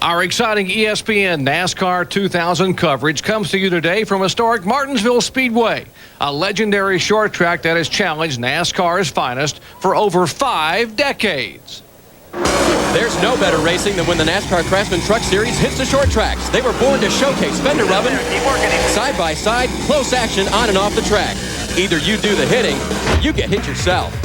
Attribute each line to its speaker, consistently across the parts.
Speaker 1: Our exciting ESPN NASCAR 2000 coverage comes to you today from historic Martinsville Speedway, a legendary short track that has challenged NASCAR's finest for over 5 decades.
Speaker 2: There's no better racing than when the NASCAR Craftsman Truck Series hits the short tracks. They were born to showcase fender rubbing, side by side, close action on and off the track. Either you do the hitting, or you get hit yourself.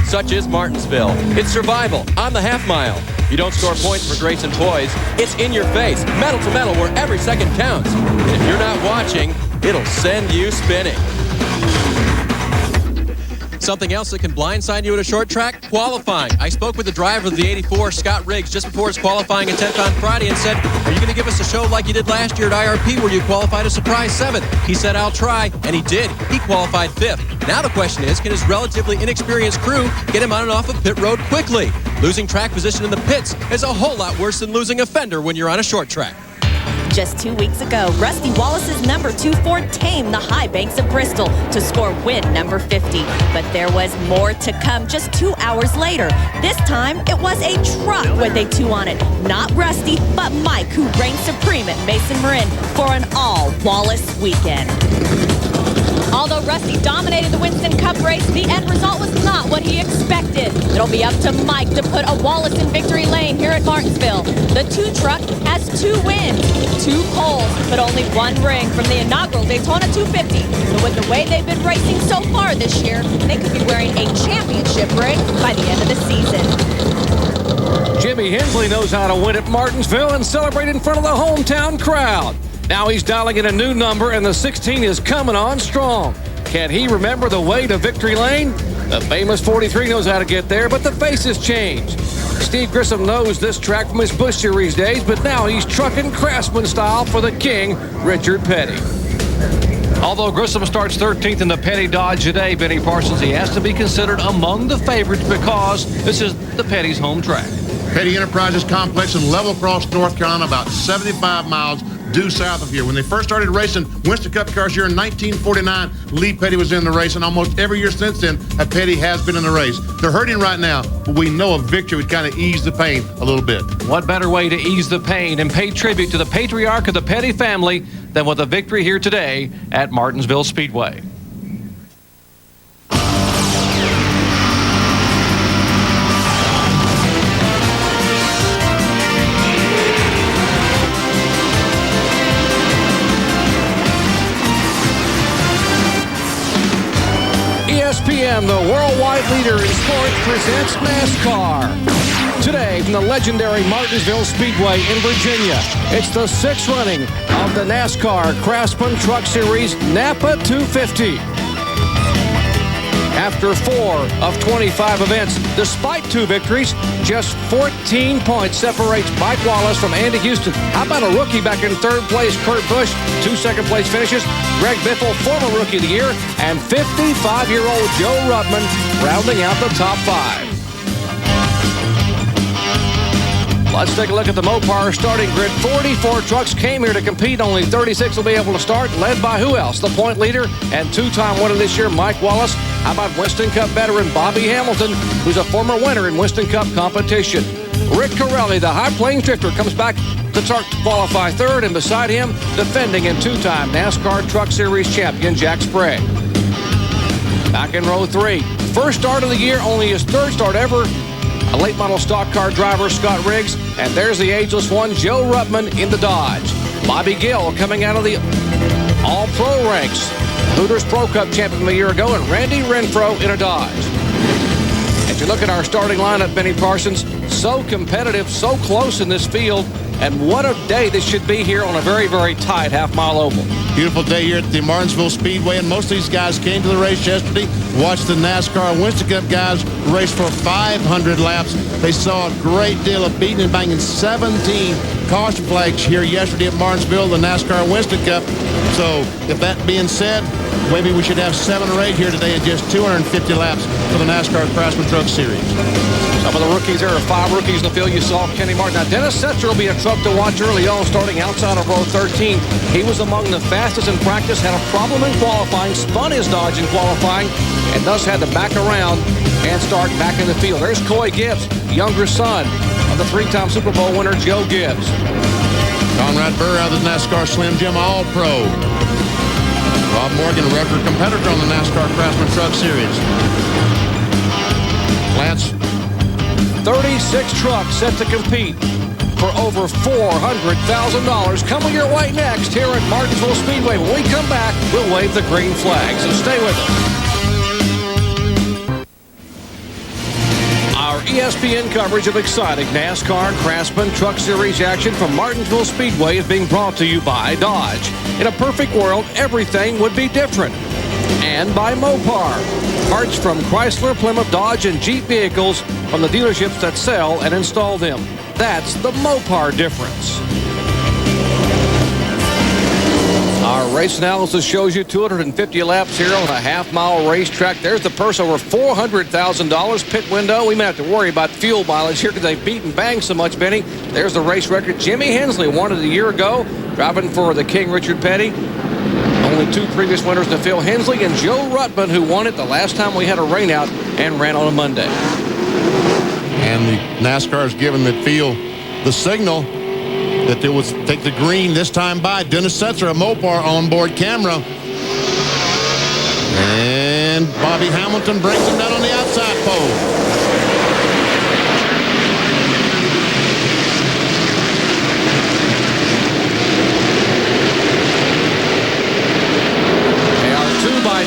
Speaker 2: Such is Martinsville. It's survival on the half mile. You don't score points for grace and poise. It's in your face, metal to metal, where every second counts. And if you're not watching, it'll send you spinning. Something else that can blindside you at a short track? Qualifying. I spoke with the driver of the 84, Scott Riggs, just before his qualifying attempt on Friday and said, are you going to give us a show like you did last year at IRP where you qualified a surprise 7th? He said, I'll try, and he did. He qualified 5th. Now the question is, can his relatively inexperienced crew get him on and off of pit road quickly? Losing track position in the pits is a whole lot worse than losing a fender when you're on a short track.
Speaker 3: Just 2 weeks ago, Rusty Wallace's number 2 Ford tamed the high banks of Bristol to score win number 50. But there was more to come just 2 hours later. This time, it was a truck with a 2 on it. Not Rusty, but Mike, who reigned supreme at Mason Marin for an all-Wallace weekend. Although Rusty dominated the Winston Cup race, the end result was not what he expected. It'll be up to Mike to put a Wallace in victory lane here at Martinsville. The 2 truck has 2 wins, 2 poles, but only 1 ring from the inaugural Daytona 250. So with the way they've been racing so far this year, they could be wearing a championship ring by the end of the season.
Speaker 1: Jimmy Hensley knows how to win at Martinsville and celebrate in front of the hometown crowd. Now he's dialing in a new number, and the 16 is coming on strong. Can he remember the way to victory lane? The famous 43 knows how to get there, but the faces change. Steve Grissom knows this track from his Busch Series days, but now he's trucking Craftsman style for the king, Richard Petty. Although Grissom starts 13th in the Petty Dodge today, Benny Parsons, he has to be considered among the favorites because this is the Petty's home track.
Speaker 4: Petty Enterprises Complex in Level Cross, North Carolina, about 75 miles due south of here. When they first started racing Winston Cup cars here in 1949, Lee Petty was in the race, and almost every year since then, a Petty has been in the race. They're hurting right now, but we know a victory would kind of ease the pain a little bit.
Speaker 1: What better way to ease the pain and pay tribute to the patriarch of the Petty family than with a victory here today at Martinsville Speedway? ESPN, the worldwide leader in sports, presents NASCAR. Today, from the legendary Martinsville Speedway in Virginia, it's the 6th running of the NASCAR Craftsman Truck Series Napa 250. After 4 of 25 events, despite 2 victories, just 14 points separates Mike Wallace from Andy Houston. How about a rookie back in 3rd place, Kurt Busch, 2 second-place finishes, Greg Biffle, former Rookie of the Year, and 55-year-old Joe Rudman rounding out the top 5. Let's take a look at the Mopar starting grid. 44 trucks came here to compete. Only 36 will be able to start, led by who else? The point leader and 2-time winner this year, Mike Wallace. How about Winston Cup veteran Bobby Hamilton, who's a former winner in Winston Cup competition? Rick Corelli, the High Plains drifter, comes back to qualify 3rd, and beside him, defending and 2-time NASCAR Truck Series champion Jack Sprague. Back in row 3, first start of the year, only his 3rd start ever. A late model stock car driver, Scott Riggs, and there's the ageless one, Joe Rudman in the Dodge. Bobby Gill coming out of the All-Pro ranks. Hooters Pro Cup champion from a year ago, and Randy Renfro in a Dodge. As you look at our starting lineup, Benny Parsons, so competitive, so close in this field, and what a day this should be here on a very, very tight half-mile oval.
Speaker 4: Beautiful day here at the Martinsville Speedway, and most of these guys came to the race yesterday, watched the NASCAR Winston Cup guys race for 500 laps. They saw a great deal of beating and banging. 17 caution flags here yesterday at Martinsville, the NASCAR Winston Cup. So, if that being said, maybe we should have 7 or 8 here today in just 250 laps for the NASCAR Craftsman Truck Series.
Speaker 1: Some of the rookies, there are 5 rookies in the field. You saw Kenny Martin. Now, Dennis Setzer will be a truck to watch early on, starting outside of row 13. He was among the fastest in practice, had a problem in qualifying, spun his Dodge in qualifying, and thus had to back around and start back in the field. There's Coy Gibbs, younger son. of the three-time Super Bowl winner, Joe Gibbs.
Speaker 4: Conrad Burr out of the NASCAR Slim Jim All-Pro. Bob Morgan, record competitor on the NASCAR Craftsman Truck Series. Lance.
Speaker 1: 36 trucks set to compete for over $400,000 coming your way next here at Martinsville Speedway. When we come back, we'll wave the green flag, so stay with us. Our ESPN coverage of exciting NASCAR Craftsman Truck Series action from Martinsville Speedway is being brought to you by Dodge. In a perfect world, everything would be different. And by Mopar. Parts from Chrysler, Plymouth, Dodge, and Jeep vehicles from the dealerships that sell and install them. That's the Mopar difference. Our race analysis shows you 250 laps here on a half-mile racetrack. There's the purse, over $400,000 pit window. We may have to worry about fuel mileage here because they've beaten bang so much, Benny. There's the race record. Jimmy Hensley won it a year ago, driving for the King Richard Petty. Only two previous winners to Phil Hensley and Joe Ruttman, who won it the last time we had a rainout and ran on a Monday.
Speaker 4: And the NASCAR has given the field the signal that they would take the green this time by. Dennis Setzer, a Mopar onboard camera. And Bobby Hamilton brings him down on the outside pole.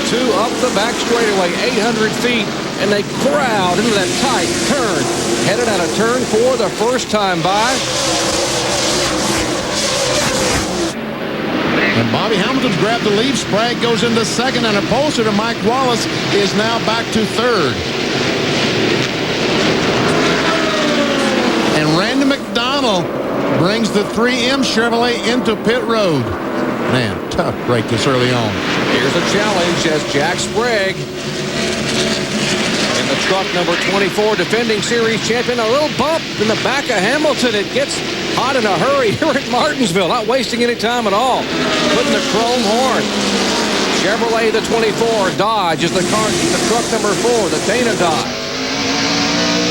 Speaker 1: Two up the back straightaway, 800 feet, and they crowd into that tight turn. Headed out of turn 4 the first time by.
Speaker 4: And Bobby Hamilton's grabbed the lead. Sprague goes into second, and upholster to Mike Wallace is now back to third. And Randy McDonald brings the 3M Chevrolet into pit road. Man, tough break this early on.
Speaker 1: Here's a challenge as Jack Sprague in the truck number 24, defending series champion. A little bump in the back of Hamilton. It gets hot in a hurry here at Martinsville. Not wasting any time at all. Putting the chrome horn. Chevrolet, the 24. Dodge is the truck number 4, the Dana Dodge.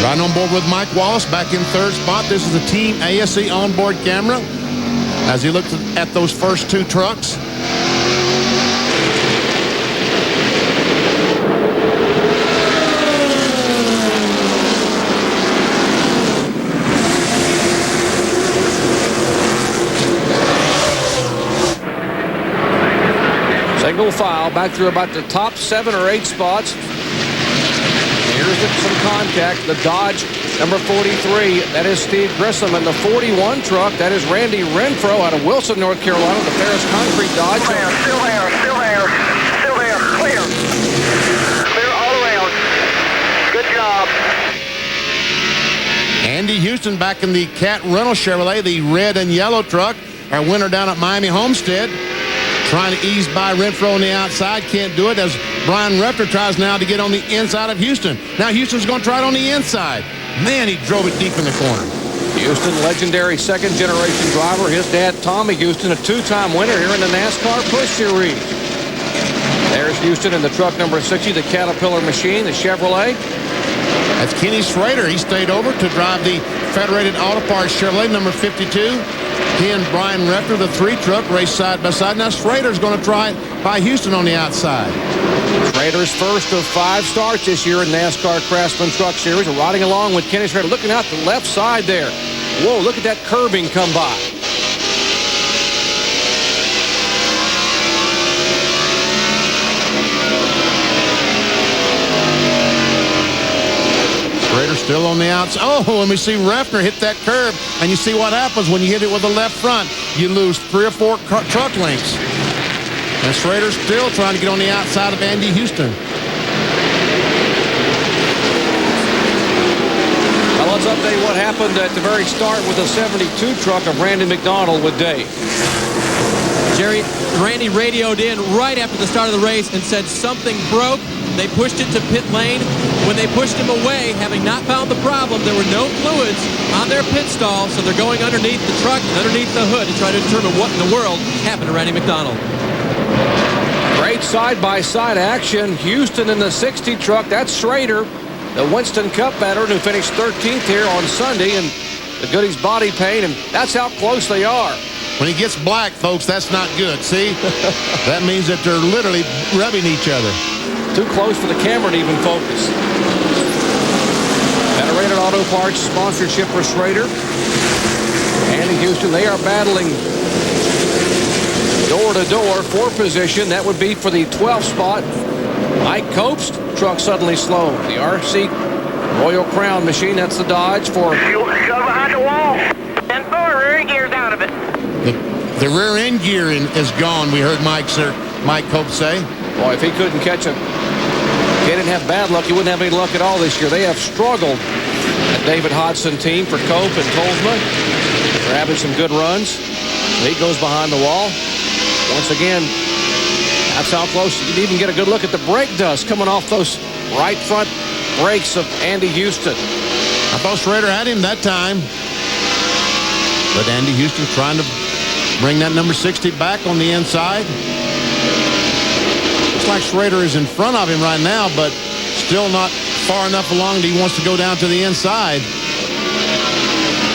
Speaker 4: Riding on board with Mike Wallace back in third spot. This is the Team ASE onboard camera as he looks at those first two trucks.
Speaker 1: Single file back through about the top 7 or 8 spots. Here's some contact. The Dodge number 43, that is Steve Grissom. And the 41 truck, that is Randy Renfro out of Wilson, North Carolina, the Ferris Concrete Dodge.
Speaker 5: Still there, clear. Clear all around. Good job.
Speaker 4: Andy Houston back in the Cat Rental Chevrolet, the red and yellow truck. Our winner down at Miami Homestead. Trying to ease by Renfro on the outside. Can't do it as Brian Repter tries now to get on the inside of Houston. Now Houston's going to try it on the inside. Man, he drove it deep in the corner.
Speaker 1: Houston, legendary second-generation driver. His dad, Tommy Houston, a two-time winner here in the NASCAR Push Series. There's Houston in the truck number 60, the Caterpillar machine, the Chevrolet.
Speaker 4: That's Kenny Schrader. He stayed over to drive the Federated Auto Parts Chevrolet number 52. He and Brian Repter, the 3 truck, race side by side. Now Schrader's going to try it by Houston on the outside.
Speaker 1: Schrader's first of 5 starts this year in NASCAR Craftsman Truck Series. We're riding along with Kenny Schrader. Looking out the left side there. Whoa, look at that curbing come by.
Speaker 4: Schrader still on the outside. Oh, and we see Refner hit that curb, and you see what happens when you hit it with the left front. You lose 3 or 4 truck lengths. And Schrader's still trying to get on the outside of Andy Houston.
Speaker 1: Now let's update what happened at the very start with the 72 truck of Randy McDonald with Dave.
Speaker 2: Jerry, Randy radioed in right after the start of the race and said something broke. They pushed it to pit lane. When they pushed him away, having not found the problem, there were no fluids on their pit stall, so they're going underneath the truck and underneath the hood to try to determine what in the world happened to Randy McDonald.
Speaker 1: Great side-by-side action. Houston in the 60 truck. That's Schrader, the Winston Cup veteran who finished 13th here on Sunday. And the Goodies body paint, and that's how close they are.
Speaker 4: When he gets black, folks, that's not good. See? That means that they're literally rubbing each other.
Speaker 1: Too close for the camera to even focus. Federated Auto Parts sponsorship for Schrader. Andy Houston, they are battling door-to-door for position. That would be for the 12th spot. Mike Copes, truck suddenly slow. The RC Royal Crown machine, that's the Dodge for...
Speaker 5: Shove behind the wall. And four, rear gear's out of it.
Speaker 4: The rear end gear is gone, we heard Mike Copes say.
Speaker 1: Boy, if he couldn't catch a... He didn't have bad luck. He wouldn't have any luck at all this year. They have struggled. That David Hodson team for Cope and Tolsma. They're having some good runs. He goes behind the wall. Once again, that's how close. You can even get a good look at the brake dust coming off those right front brakes of Andy Houston.
Speaker 4: I thought Schrader had him that time. But Andy Houston trying to bring that number 60 back on the inside. Looks like Schrader is in front of him right now, but still not far enough along that he wants to go down to the inside.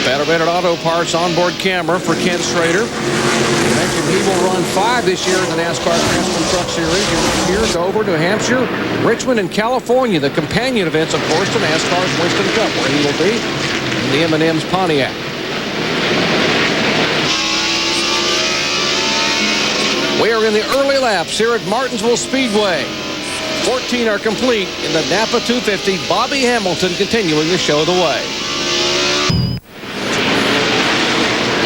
Speaker 1: Federated Auto Parts onboard camera for Ken Schrader. You mentioned he will run 5 this year in the NASCAR Craftsman Truck Series. Here's over New Hampshire, Richmond, and California. The companion events, of course, to NASCAR's Winston Cup, where he will be in the M&M's Pontiac. We are in the early laps here at Martinsville Speedway. 14 are complete in the Napa 250. Bobby Hamilton continuing to show the way.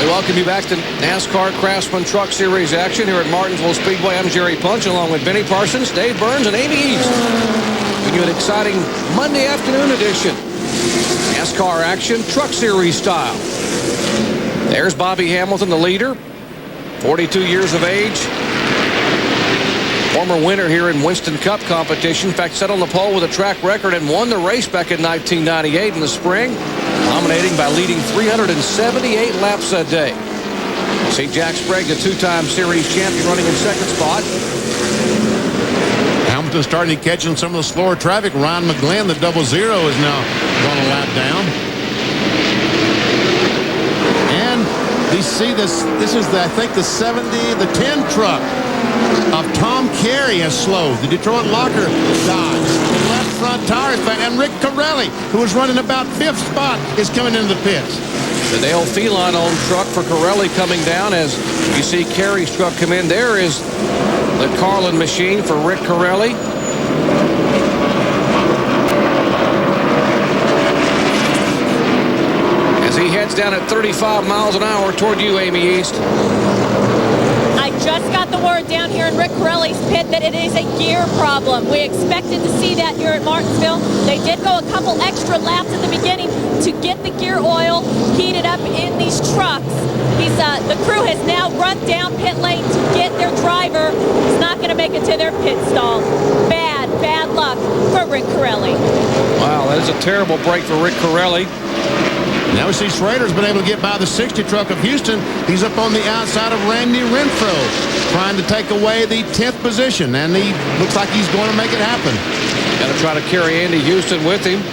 Speaker 1: We welcome you back to NASCAR Craftsman Truck Series action here at Martinsville Speedway. I'm Jerry Punch along with Benny Parsons, Dave Burns, and Amy East. Giving you an exciting Monday afternoon edition. NASCAR action, Truck Series style. There's Bobby Hamilton, the leader. 42 years of age. Former winner here in Winston Cup competition. In fact, set on the pole with a track record and won the race back in 1998 in the spring, dominating by leading 378 laps a day. See Jack Sprague, the 2-time series champion, running in second spot.
Speaker 4: Hamilton starting to catch on some of the slower traffic. Ryan McGlynn, the 00, is now going a lap down. You see this is, I think, the 10 truck of Tom Carey has slowed. The Detroit Locker Dodge. The left front tire, and Rick Corelli, who was running about 5th spot, is coming into the pits.
Speaker 1: The Dale Feline-owned truck for Corelli coming down as you see Carey's truck come in. There is the Carlin machine for Rick Corelli. He heads down at 35 miles an hour toward you, Amy East.
Speaker 3: I just got the word down here in Rick Corelli's pit that it is a gear problem. We expected to see that here at Martinsville. They did go a couple extra laps at the beginning to get the gear oil heated up in these trucks. The crew has now run down pit lane to get their driver. He's not going to make it to their pit stall. Bad luck for Rick Corelli.
Speaker 1: Wow, that is a terrible break for Rick Corelli.
Speaker 4: Now we see Schrader's been able to get by the 60 truck of Houston. He's up on the outside of Randy Renfro, trying to take away the 10th position, and he looks like he's going to make it happen.
Speaker 1: Got to try to carry Andy Houston with him.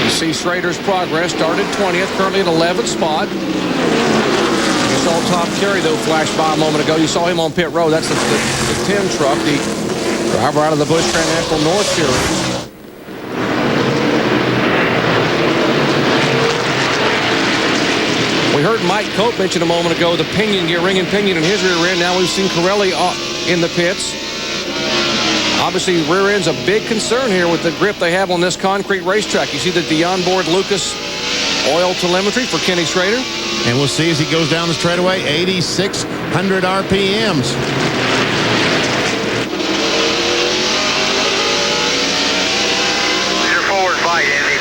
Speaker 1: You see Schrader's progress. Started 20th, currently at 11th spot. You saw Tom Carey, though, flash by a moment ago. You saw him on pit road. That's the 10 truck, the driver out of the Busch National North Series. We heard Mike Cope mention a moment ago the pinion gear, ring and pinion in his rear end. Now we've seen Corelli in the pits. Obviously, rear end's a big concern here with the grip they have on this concrete racetrack. You see the onboard Lucas oil telemetry for Kenny Schrader.
Speaker 4: And we'll see as he goes down the straightaway, 8,600 RPMs.
Speaker 5: Your forward fight, Andy.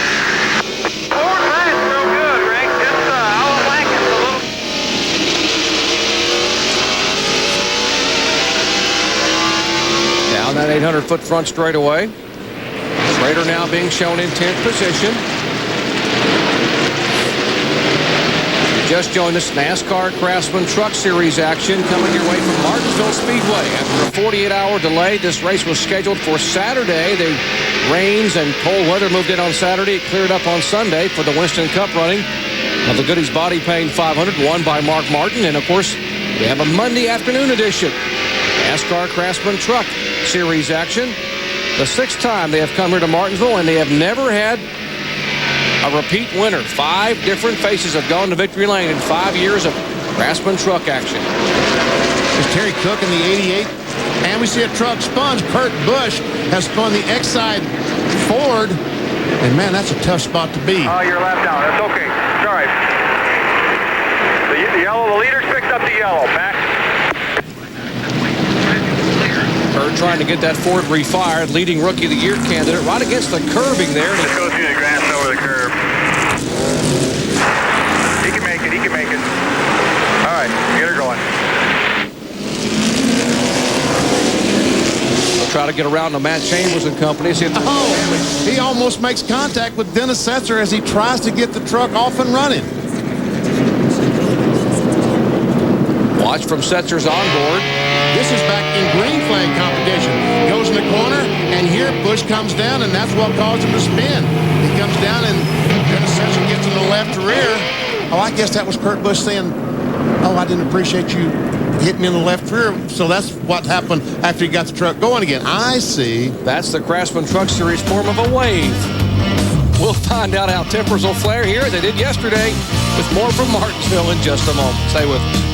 Speaker 5: Forward fight's real good, Rick. Just all I'm lacking is a little.
Speaker 1: Down that 800-foot front straightaway. Schrader now being shown in 10th position. Just joined us, NASCAR Craftsman Truck Series action coming your way from Martinsville Speedway. After a 48-hour delay, this race was scheduled for Saturday. The rains and cold weather moved in on Saturday. It cleared up on Sunday for the Winston Cup running. of the Goodies Body Paint 500, won by Mark Martin. And, of course, we have a Monday afternoon edition. NASCAR Craftsman Truck Series action. The 6th time they have come here to Martinsville, and they have never had a repeat winner. 5 different faces have gone to victory lane in 5 years of Craftsman Truck action.
Speaker 4: There's Terry Cook in the 88. And we see a truck spun. Kurt Busch has spun the X-Side Ford. And, man, that's a tough spot to be.
Speaker 5: Oh, you're left down. That's okay. It's all right. The yellow, the leaders picked up the yellow. Back.
Speaker 1: Kurt trying to get that Ford refired. Leading Rookie of the Year candidate right against the curbing there.
Speaker 5: Let's go through the grass over the curb. He can make it. He can make it. All right. Get her going.
Speaker 1: Try to get around to Matt Chambers and company. See if
Speaker 4: he almost makes contact with Dennis Setzer as he tries to get the truck off and running.
Speaker 1: Watch from Setzer's onboard.
Speaker 4: This is back in green flag competition. Goes in the corner, and here Busch comes down, and that's what caused him to spin. He comes down, and Dennis Setzer gets in the left rear. Oh, I guess that was Kurt Busch saying, oh, I didn't appreciate you hit me in the left rear. So that's what happened after he got the truck going again. I see.
Speaker 1: That's the Craftsman Truck Series form of a wave. We'll find out how tempers will flare here as they did yesterday with more from Martinsville in just a moment. Stay with us.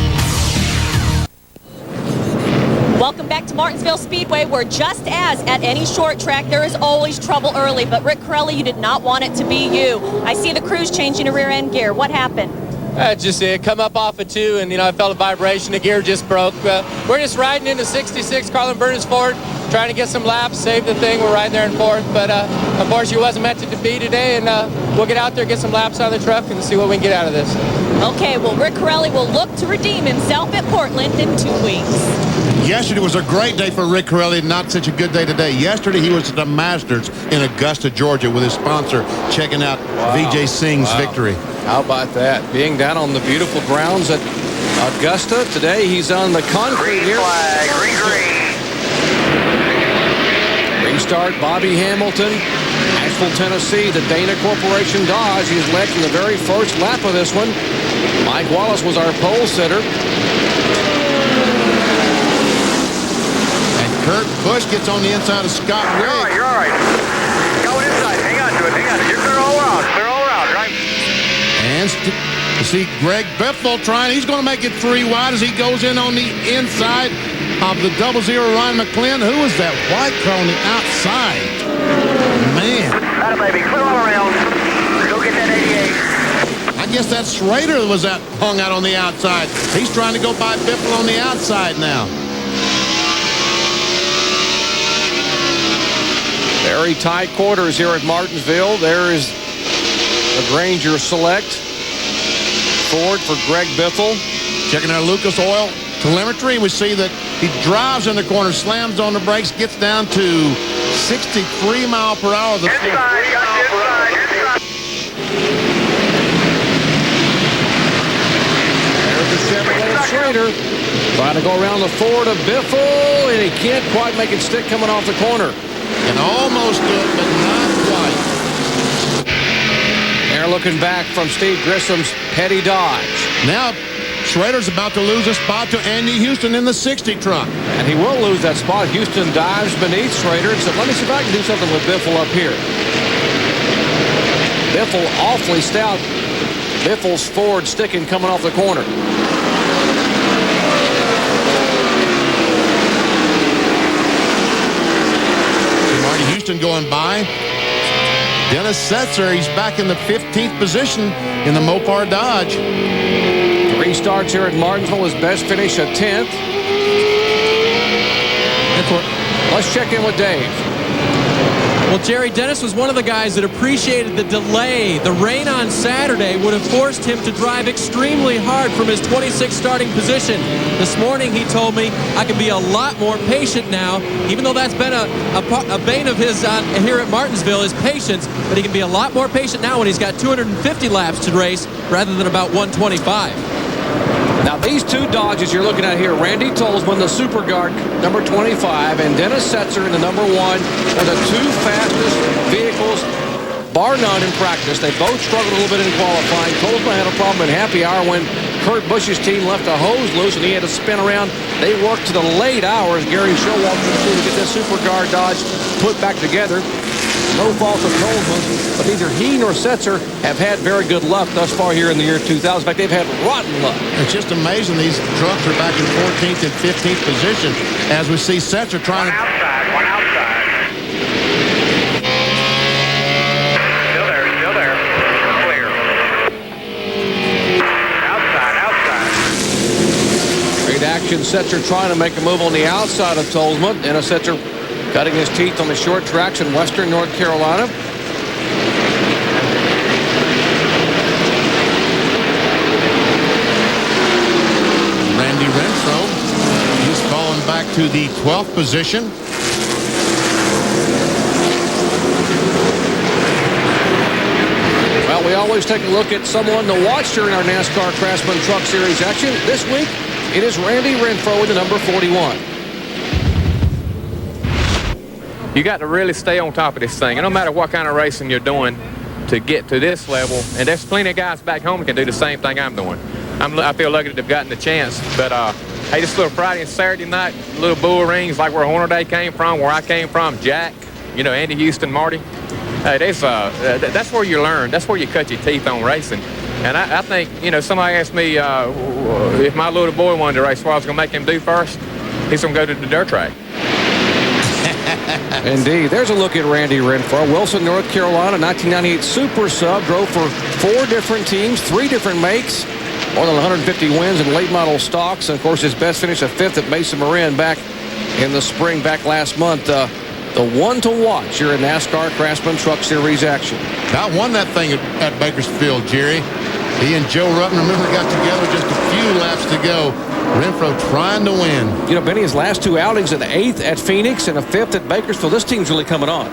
Speaker 3: Welcome back to Martinsville Speedway, where just as at any short track, there is always trouble early. But Rick Corelli, you did not want it to be you. I see the crew's changing a rear end gear. What happened?
Speaker 6: Just come up off of 2, and I felt a vibration. The gear just broke. We're just riding into 66 Carlin Burners Ford, trying to get some laps, save the thing. We're riding there in 4th, but unfortunately, it wasn't meant to be today. And we'll get out there, get some laps on the truck, and see what we can get out of this. Okay, well, Rick Corelli will look to redeem himself at Portland in 2 weeks.
Speaker 4: Yesterday was a great day for Rick Corelli, not such a good day today. Yesterday, he was at the Masters in Augusta, Georgia, with his sponsor, checking out Vijay Singh's victory.
Speaker 1: How about that? Being down on the beautiful grounds at Augusta. Today, he's on the concrete here.
Speaker 5: Flag, green.
Speaker 1: Restart, Bobby Hamilton, Nashville, Tennessee, the Dana Corporation Dodge. He's led from the very first lap of this one. Mike Wallace was our pole sitter.
Speaker 4: Kurt Busch gets on the inside of Scott Rigg.
Speaker 5: You're all right. Go inside. Hang on to it. You're clear all around. Right?
Speaker 4: And you see Greg Biffle trying. He's going to make it 3 wide as he goes in on the inside of the 00 Ryan McClin. Who is that white car on the outside? Man.
Speaker 5: That'll baby. Clear all around. Go get that 88.
Speaker 4: I guess that Schrader was that hung out on the outside. He's trying to go by Biffle on the outside now.
Speaker 1: Very tight quarters here at Martinsville. There is the Granger Select. Ford for Greg Biffle.
Speaker 4: Checking our Lucas Oil telemetry. We see that he drives in the corner, slams on the brakes, gets down to 63 miles per hour.
Speaker 5: Inside.
Speaker 1: There's the Chevrolet Schrader. Trying to go around the Ford of Biffle, and he can't quite make it stick coming off the corner.
Speaker 4: And almost good, but not quite.
Speaker 1: They're looking back from Steve Grissom's Petty Dodge.
Speaker 4: Now, Schrader's about to lose a spot to Andy Houston in the 60 truck.
Speaker 1: And he will lose that spot. Houston dives beneath Schrader and said, let me see if I can do something with Biffle up here. Biffle awfully stout. Biffle's Ford sticking coming off the corner.
Speaker 4: Houston going by. Dennis Setzer, he's back in the 15th position in the Mopar Dodge.
Speaker 1: 3 starts here at Martinsville. His best finish at 10th. Let's check in with Dave.
Speaker 2: Well, Jerry, Dennis was one of the guys that appreciated the delay. The rain on Saturday would have forced him to drive extremely hard from his 26th starting position. This morning, he told me, I can be a lot more patient now, even though that's been a bane of his here at Martinsville, is patience, but he can be a lot more patient now when he's got 250 laps to race rather than about 125.
Speaker 1: Now, these 2 Dodges you're looking at here, Randy Tolsman, the Super Guard, number 25, and Dennis Setzer in the number 1, are the 2 fastest vehicles bar none in practice. They both struggled a little bit in qualifying. Tolzman had a problem in happy hour when Kurt Busch's team left a hose loose and he had to spin around. They worked to the late hours. Gary Showalter to get that supercar Dodge put back together. No fault of Tolzman, but neither he nor Setzer have had very good luck thus far here in the year 2000. In fact, they've had rotten luck.
Speaker 4: It's just amazing these trucks are back in 14th and 15th position as we see Setzer trying to...
Speaker 5: One outside. Still there. Clear. Outside.
Speaker 1: Great action. Setzer trying to make a move on the outside of Tolzman. And a Setzer cutting his teeth on the short tracks in western North Carolina.
Speaker 4: Randy Renfro, he's fallen back to the 12th position.
Speaker 1: Well, we always take a look at someone to watch during our NASCAR Craftsman Truck Series action. This week, it is Randy Renfro with the number 41.
Speaker 7: You got to really stay on top of this thing. And no matter what kind of racing you're doing to get to this level, and there's plenty of guys back home that can do the same thing I'm doing. I feel lucky that they've gotten the chance. But, hey, this little Friday and Saturday night, little bull rings like where Hornaday came from, where I came from, Jack, Andy Houston, Marty. Hey, that's where you learn. That's where you cut your teeth on racing. And I think, somebody asked me if my little boy wanted to race, what I was going to make him do first. He's going to go to the dirt track.
Speaker 1: Indeed. There's a look at Randy Renfro. Wilson, North Carolina, 1998 Super Sub. Drove for 4 different teams, 3 different makes. More than 150 wins in late model stocks. And, of course, his best finish of 5th at Mesa Marin back in the spring, back last month. The one to watch here in NASCAR Craftsman Truck Series action.
Speaker 4: About won that thing at Bakersfield, Jerry. He and Joe Rutten, remember, got together just a few laps to go. Renfro trying to win.
Speaker 1: Benny, his last 2 outings, an 8th at Phoenix and a 5th at Bakersfield. This team's really coming on.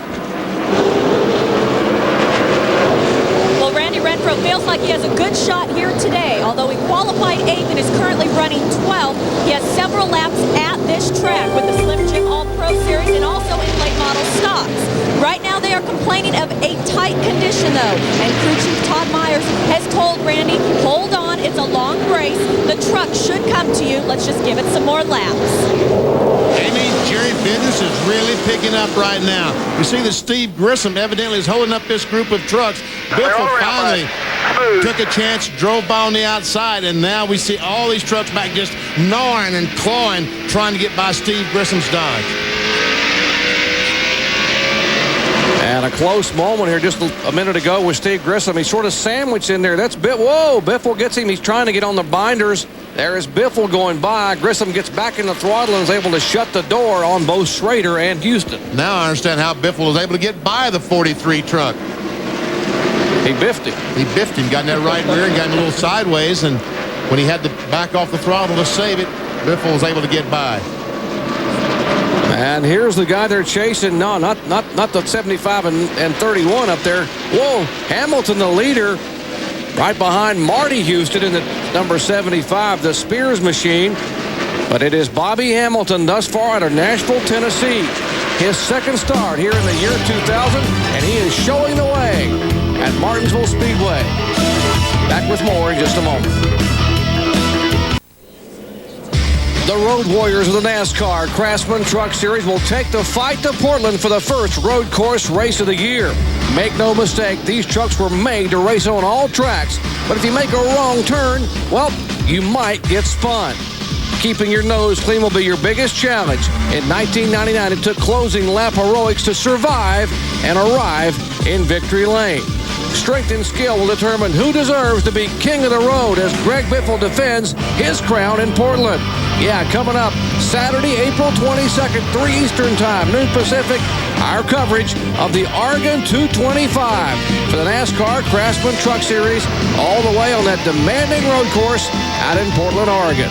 Speaker 3: Well, Randy Renfro feels like he has a good shot here today. Although he qualified 8th and is currently running 12th, he has several laps at this track with the Slim Jim All-Pro Series and also in late model stocks. Right now they are complaining of a tight condition, though, and crew chief Todd Myers has told Randy, hold on, it's a long race. The truck should come to you. Let's just give it some more laps.
Speaker 4: Amy, Jerry, business is really picking up right now. You see that Steve Grissom evidently is holding up this group of trucks. Biffle finally took a chance, drove by on the outside, and now we see all these trucks back just gnawing and clawing, trying to get by Steve Grissom's Dodge.
Speaker 1: And a close moment here just a minute ago with Steve Grissom. He's sort of sandwiched in there. That's Whoa, Biffle gets him. He's trying to get on the binders. There is Biffle going by. Grissom gets back in the throttle and is able to shut the door on both Schrader and Houston.
Speaker 4: Now I understand how Biffle was able to get by the 43 truck.
Speaker 1: He biffed him.
Speaker 4: He biffed him, got in that right rear and got him a little sideways, and when he had to back off the throttle to save it, Biffle was able to get by.
Speaker 1: And here's the guy they're chasing. No, not the 75 and 31 up there. Whoa, Hamilton, the leader, right behind Marty Houston in the number 75, the Spears machine. But it is Bobby Hamilton thus far out of Nashville, Tennessee. His second start here in the year 2000, and he is showing the way at Martinsville Speedway. Back with more in just a moment. The Road Warriors of the NASCAR Craftsman Truck Series will take the fight to Portland for the first road course race of the year. Make no mistake, these trucks were made to race on all tracks, but if you make a wrong turn, well, you might get spun. Keeping your nose clean will be your biggest challenge. In 1999, it took closing lap heroics to survive and arrive in victory lane. Strength and skill will determine who deserves to be king of the road as Greg Biffle defends his crown in Portland. Yeah, coming up Saturday, April 22nd, 3 Eastern Time, noon Pacific, our coverage of the Oregon 225 for the NASCAR Craftsman Truck Series all the way on that demanding road course out in Portland, Oregon.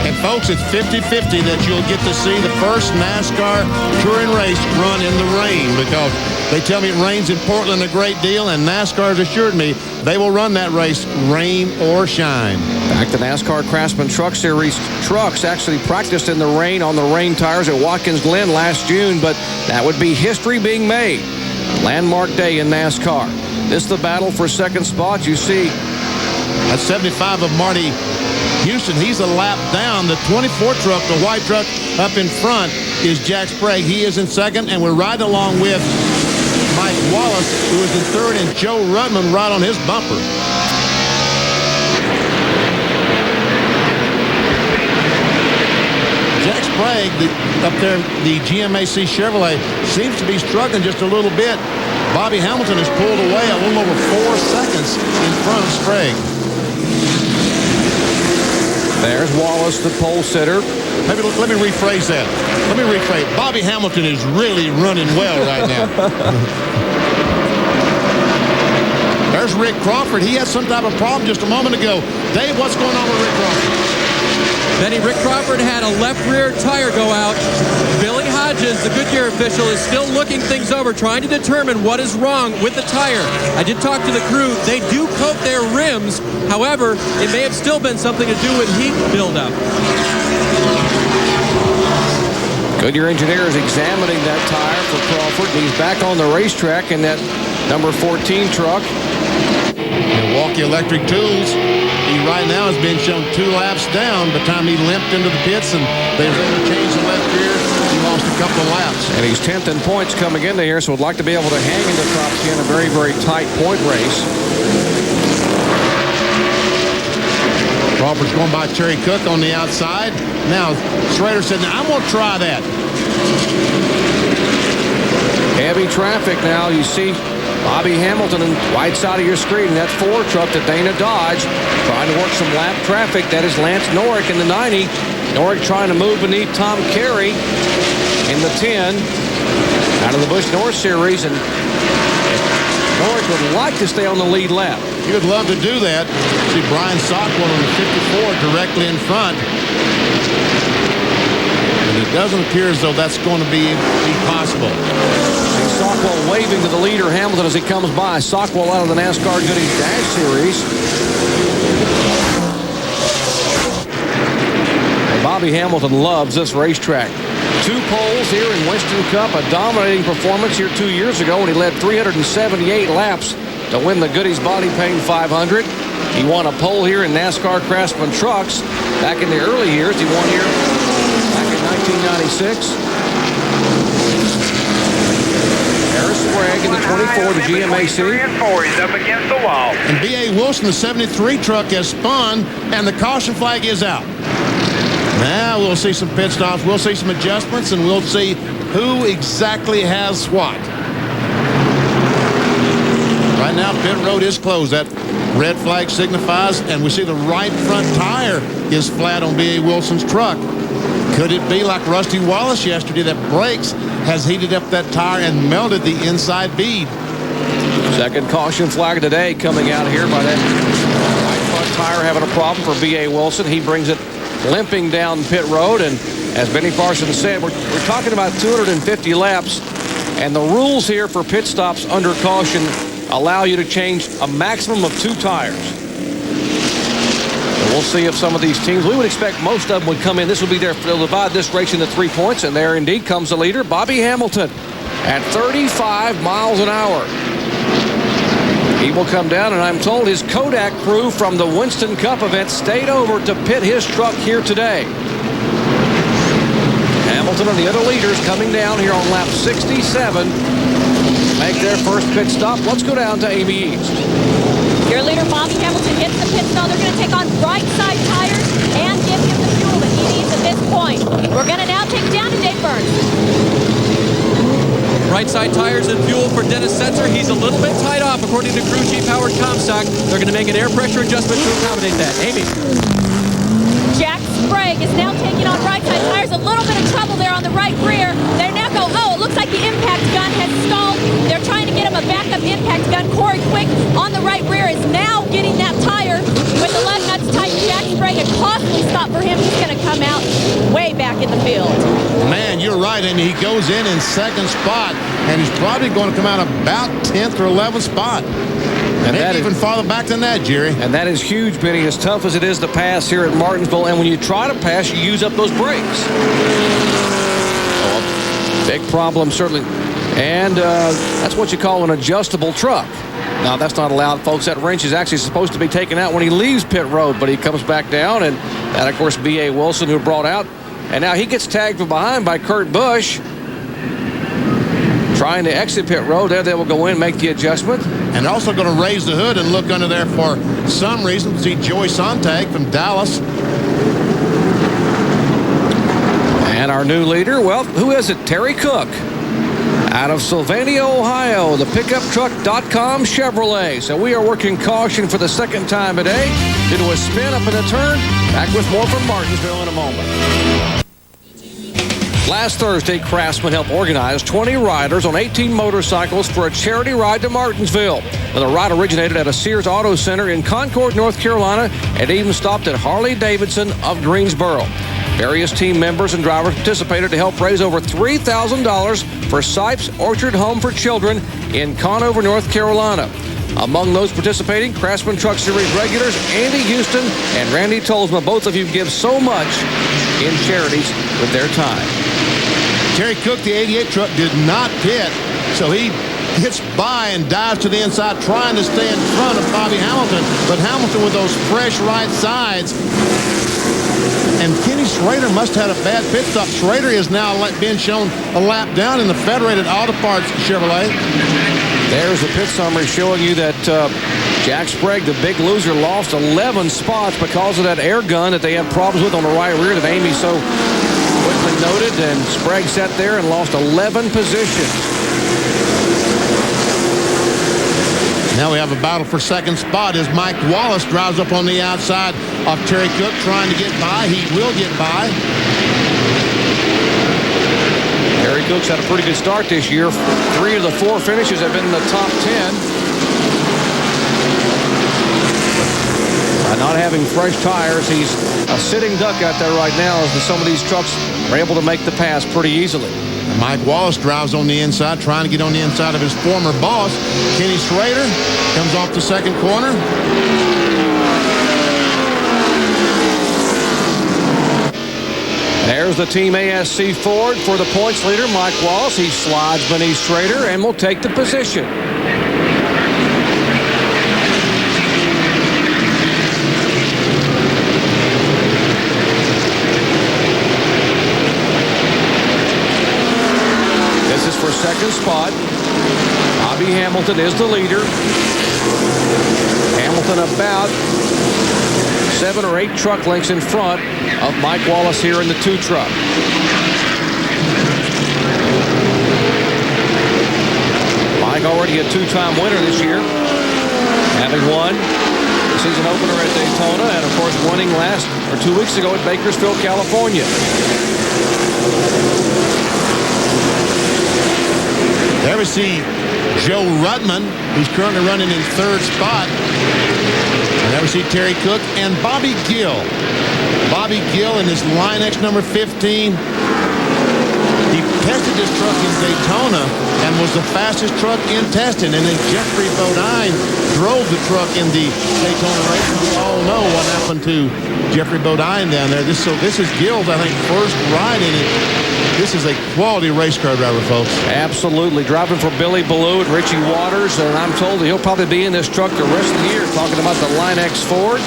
Speaker 4: And folks, it's 50-50 that you'll get to see the first NASCAR touring race run in the rain, because they tell me it rains in Portland a great deal, and NASCAR has assured me they will run that race rain or shine.
Speaker 1: In fact, the NASCAR Craftsman Truck Series trucks actually practiced in the rain on the rain tires at Watkins Glen last June, but that would be history being made. Landmark day in NASCAR. This is the battle for second spot. You see
Speaker 4: at 75 of Marty Houston. He's a lap down. The 24 truck, the white truck up in front, is Jack Sprague. He is in second, and we're riding along with Mike Wallace, who is in third, and Joe Rudman right on his bumper. Jack Sprague, up there, the GMAC Chevrolet, seems to be struggling just a little bit. Bobby Hamilton has pulled away a little over 4 seconds in front of Sprague.
Speaker 1: There's Wallace, the pole sitter.
Speaker 4: Maybe let me rephrase that. Bobby Hamilton is really running well right now. There's Rick Crawford. He had some type of problem just a moment ago. Dave, what's going on with Rick Crawford?
Speaker 2: Benny, Rick Crawford had a left rear tire go out. Billy Hodges, the Goodyear official, is still looking things over, trying to determine what is wrong with the tire. I did talk to the crew. They do coat their rims. However, it may have still been something to do with heat buildup.
Speaker 1: Goodyear engineers examining that tire for Crawford. He's back on the racetrack in that number 14 truck.
Speaker 4: Milwaukee Electric Tools. He right now has been shown 2 laps down by the time he limped into the pits, and they were able to change the left rear. He lost a couple of laps.
Speaker 1: And he's 10th in points coming into here, so would like to be able to hang in the top 10, a very, very tight point race.
Speaker 4: Crawford's going by Terry Cook on the outside. Now, Schrader said, now I'm going to try that.
Speaker 1: Heavy traffic now. You see Bobby Hamilton on the right side of your screen. That 4 truck that Dana Dodge trying to work some lap traffic. That is Lance Norrick in the 90. Norrick trying to move beneath Tom Carey in the 10 out of the Busch North Series. And Norrick would like to stay on the lead lap.
Speaker 4: He would love to do that. See Brian Sockwell on the 54 directly in front. And it doesn't appear as though that's going to be possible.
Speaker 1: Sockwell waving to the leader, Hamilton, as he comes by. Sockwell out of the NASCAR Goodies Dash Series. And Bobby Hamilton loves this racetrack. 2 poles here in Winston Cup. A dominating performance here 2 years ago when he led 378 laps to win the Goodies Body Paint 500. He won a pole here in NASCAR Craftsman trucks back in the early years. He won here back in 1996. Sprague in the 24, the GMAC.
Speaker 5: 3 and 4, he's up against the wall.
Speaker 4: And B.A. Wilson, the 73 truck, has spun, and the caution flag is out. Now we'll see some pit stops, we'll see some adjustments, and we'll see who exactly has what. Right now, pit road is closed. That red flag signifies, and we see the right front tire is flat on B.A. Wilson's truck. Could it be like Rusty Wallace yesterday that brakes has heated up that tire and melted the inside bead?
Speaker 1: Second caution flag today coming out here by that right front tire having a problem for B.A. Wilson. He brings it limping down pit road, and as Benny Parson said, we're talking about 250 laps, and the rules here for pit stops under caution allow you to change a maximum of 2 tires. We'll see if some of these teams, we would expect most of them would come in. This will be they'll divide this race into 3 points, and there indeed comes the leader, Bobby Hamilton, at 35 miles an hour. He will come down, and I'm told his Kodak crew from the Winston Cup event stayed over to pit his truck here today. Hamilton and the other leaders coming down here on lap 67 make their first pit stop. Let's go down to Amy East.
Speaker 3: Your leader, Bobby Hamilton, hits the pit stall. They're going to take on right side tires and give him the fuel that he needs at this point. We're going to now take down to Dave Burns.
Speaker 2: Right side tires and fuel for Dennis Setzer. He's a little bit tied off, according to crew chief Howard Comstock. They're going to make an air pressure adjustment to accommodate that. Amy.
Speaker 3: Jack Sprague is now taking on right side tires. A little bit of trouble there on the right rear. They now go, oh, it looks like the impact gun has stalled. They're trying to get him a backup impact gun. Corey Quick on the right rear is now getting that tire with the lug nuts tight. Jack Sprague, a costly stop for him. He's going to come out way back in the field.
Speaker 4: Man, you're right, and he goes in second spot, and he's probably going to come out about 10th or 11th spot. And maybe even farther back than that, Jerry.
Speaker 1: And that is huge, Benny, as tough as it is to pass here at Martinsville. And when you try to pass, you use up those brakes. Oh, big problem, certainly. And that's what you call an adjustable truck. Now, that's not allowed, folks. That wrench is actually supposed to be taken out when he leaves pit road, but he comes back down, and that, of course, B.A. Wilson, who brought out. And now he gets tagged from behind by Kurt Busch, trying to exit pit road. There they will go in, make the adjustment.
Speaker 4: And also going to raise the hood and look under there for some reason. See Joey Sontag from Dallas.
Speaker 1: And our new leader, well, who is it? Terry Cook. Out of Sylvania, Ohio, the pickuptruck.com Chevrolet. So we are working caution for the second time today due to a spin up in the turn. Back with more from Martinsville in a moment. Last Thursday, Craftsman helped organize 20 riders on 18 motorcycles for a charity ride to Martinsville. Now, the ride originated at a Sears Auto Center in Concord, North Carolina, and even stopped at Harley-Davidson of Greensboro. Various team members and drivers participated to help raise over $3,000 for Sipes Orchard Home for Children in Conover, North Carolina. Among those participating, Craftsman Truck Series regulars Andy Houston and Randy Tolsma. Both of you give so much in charities with their time.
Speaker 4: Terry Cook, the 88 truck, did not pit, so he gets by and dives to the inside trying to stay in front of Bobby Hamilton. But Hamilton with those fresh right sides. And Kenny Schrader must have had a bad pit stop. Schrader is now being shown a lap down in the Federated Auto Parts Chevrolet.
Speaker 1: There's the pit summary showing you that Jack Sprague, the big loser, lost 11 spots because of that air gun that they had problems with on the right rear that Amy so quickly noted. And Sprague sat there and lost 11 positions.
Speaker 4: Now we have a battle for second spot as Mike Wallace drives up on the outside of Terry Cook trying to get by. He will get by.
Speaker 1: Terry Cook's had a pretty good start this year. 3 of the 4 finishes have been in the top 10. By not having fresh tires, he's a sitting duck out there right now as some of these trucks are able to make the pass pretty easily.
Speaker 4: And Mike Wallace drives on the inside, trying to get on the inside of his former boss. Kenny Schrader comes off the second corner.
Speaker 1: There's the Team ASC Ford for the points leader, Mike Wallace. He slides beneath Schrader and will take the position. This is for second spot. Bobby Hamilton is the leader. Hamilton about 7 or 8 truck lengths in front of Mike Wallace here in the 2 truck. Mike already a 2-time winner this year, having won the season opener at Daytona and, of course, winning 2 weeks ago at Bakersfield, California.
Speaker 4: There we see Joe Rudman, who's currently running in 3rd spot. And there we see Terry Cook and Bobby Gill. Bobby Gill in his Line X number 15. He tested this truck in Daytona and was the fastest truck in testing. And then Jeffrey Bodine drove the truck in the Daytona race. We all know what happened to Jeffrey Bodine down there. This is Gill's, I think, first ride in it. This is a quality race car driver, folks.
Speaker 1: Absolutely. Driving for Billy Ballou and Richie Waters. And I'm told that he'll probably be in this truck the rest of the year, talking about the Line X Ford.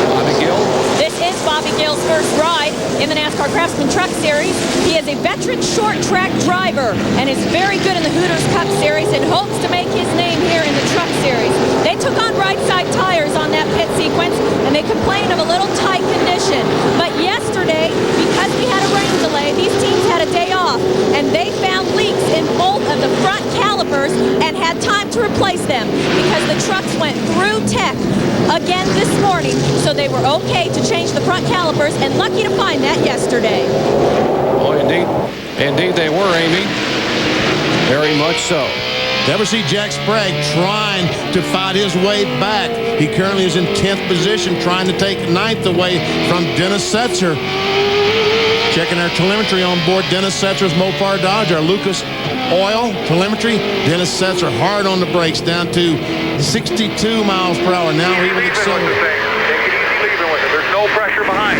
Speaker 1: Bobby Gill.
Speaker 3: This is Bobby Gill's first ride in the NASCAR Craftsman Truck Series. He is a veteran short track driver and is very good in the Hooters Cup Series and hopes to make his name here in the Truck Series. They took on right side tires on that pit sequence and they complained of a little tight condition. But yesterday, because we had a rain delay, these teams had a day off and they found leaks in both of the front calipers and had time to replace them because the trucks went through tech again this morning, so they were okay to change the front calipers, and lucky to find that yesterday.
Speaker 1: Oh, indeed they were, Amy. Very much so.
Speaker 4: Never see Jack Sprague trying to fight his way back. He currently is in 10th position, trying to take 9th away from Dennis Setzer. Checking our telemetry on board Dennis Setzer's Mopar Dodge, our Lucas Oil telemetry. Dennis Setzer hard on the brakes, down to 62 miles per hour. Now he will accelerate.
Speaker 5: Take it easy leaving with it. There's no pressure behind.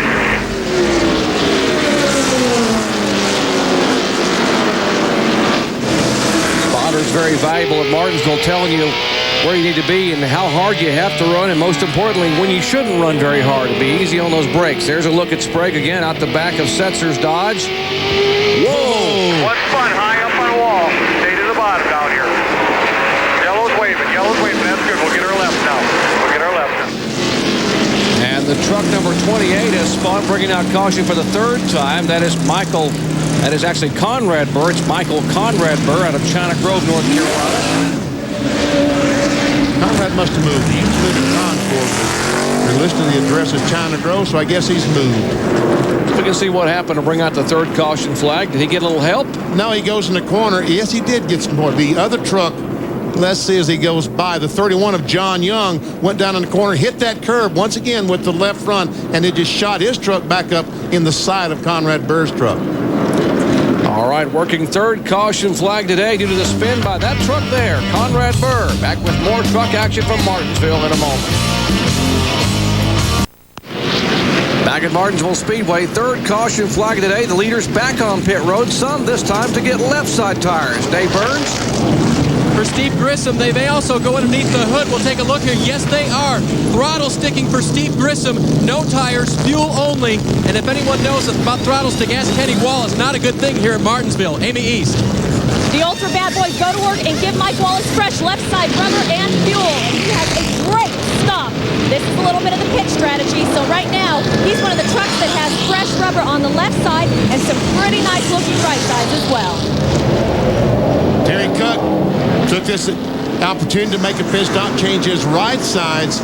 Speaker 1: valuable at Martinsville, telling you where you need to be and how hard you have to run, and most importantly, when you shouldn't run very hard. Be easy on those brakes. There's a look at Sprague again out the back of Setzer's Dodge. Whoa!
Speaker 5: One spun high up on the wall. Stay to the bottom down here. Yellow's waving. That's good. We'll get her left now.
Speaker 1: And the truck number 28 has spun, bringing out caution for the third time. That is actually Conrad Burr. It's Michael Conrad Burr out of China Grove, North Carolina.
Speaker 4: Conrad must have moved. He used to live in Concord. We're listing the address as China Grove, so I guess he's moved.
Speaker 1: We can see what happened to bring out the third caution flag. Did he get a little help?
Speaker 4: No, he goes in the corner. Yes, he did get some more. The other truck, let's see as he goes by, the 31 of John Young went down in the corner, hit that curb once again with the left front, and it just shot his truck back up in the side of Conrad Burr's truck.
Speaker 1: All right, working third caution flag today due to the spin by that truck there. Conrad Burr back with more truck action from Martinsville in a moment. Back at Martinsville Speedway, third caution flag today. The leaders back on pit road, some this time to get left side tires. Dave Burns.
Speaker 2: For Steve Grissom, they may also go underneath the hood. We'll take a look here. Yes, they are. Throttle sticking for Steve Grissom. No tires, fuel only. And if anyone knows about throttle stick, ask Kenny Wallace. Not a good thing here at Martinsville. Amy East.
Speaker 3: The Ultra Bad Boys go to work and give Mike Wallace fresh left side rubber and fuel. And he has a great stop. This is a little bit of the pit strategy. So right now, he's one of the trucks that has fresh rubber on the left side and some pretty nice looking right sides as well.
Speaker 4: Terry Cook took this opportunity to make a pit stop, change his right sides.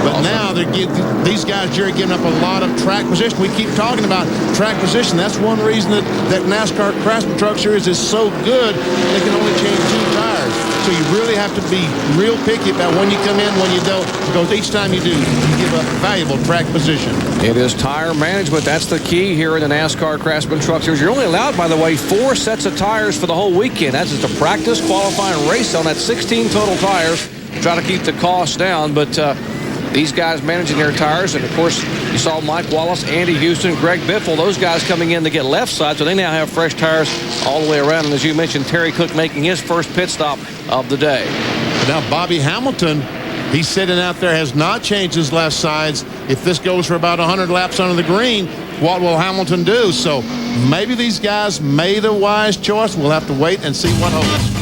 Speaker 4: But now these guys, Jerry, giving up a lot of track position. We keep talking about track position. That's one reason that NASCAR Craftsman Truck Series is so good. They can only change 2 tires. So you really have to be real picky about when you come in, when you don't, because each time you do, you give up valuable track position.
Speaker 1: It is tire management. That's the key here in the NASCAR Craftsman Truck Series. You're only allowed, by the way, 4 sets of tires for the whole weekend. That's just a practice, qualify, and race on that 16 total tires. Try to keep the cost down, but these guys managing their tires, and of course, you saw Mike Wallace, Andy Houston, Greg Biffle, those guys coming in to get left side, so they now have fresh tires all the way around. And as you mentioned, Terry Cook making his first pit stop of the day.
Speaker 4: Now, Bobby Hamilton, he's sitting out there, has not changed his left sides. If this goes for about 100 laps under the green, what will Hamilton do? So maybe these guys made a wise choice. We'll have to wait and see what holds.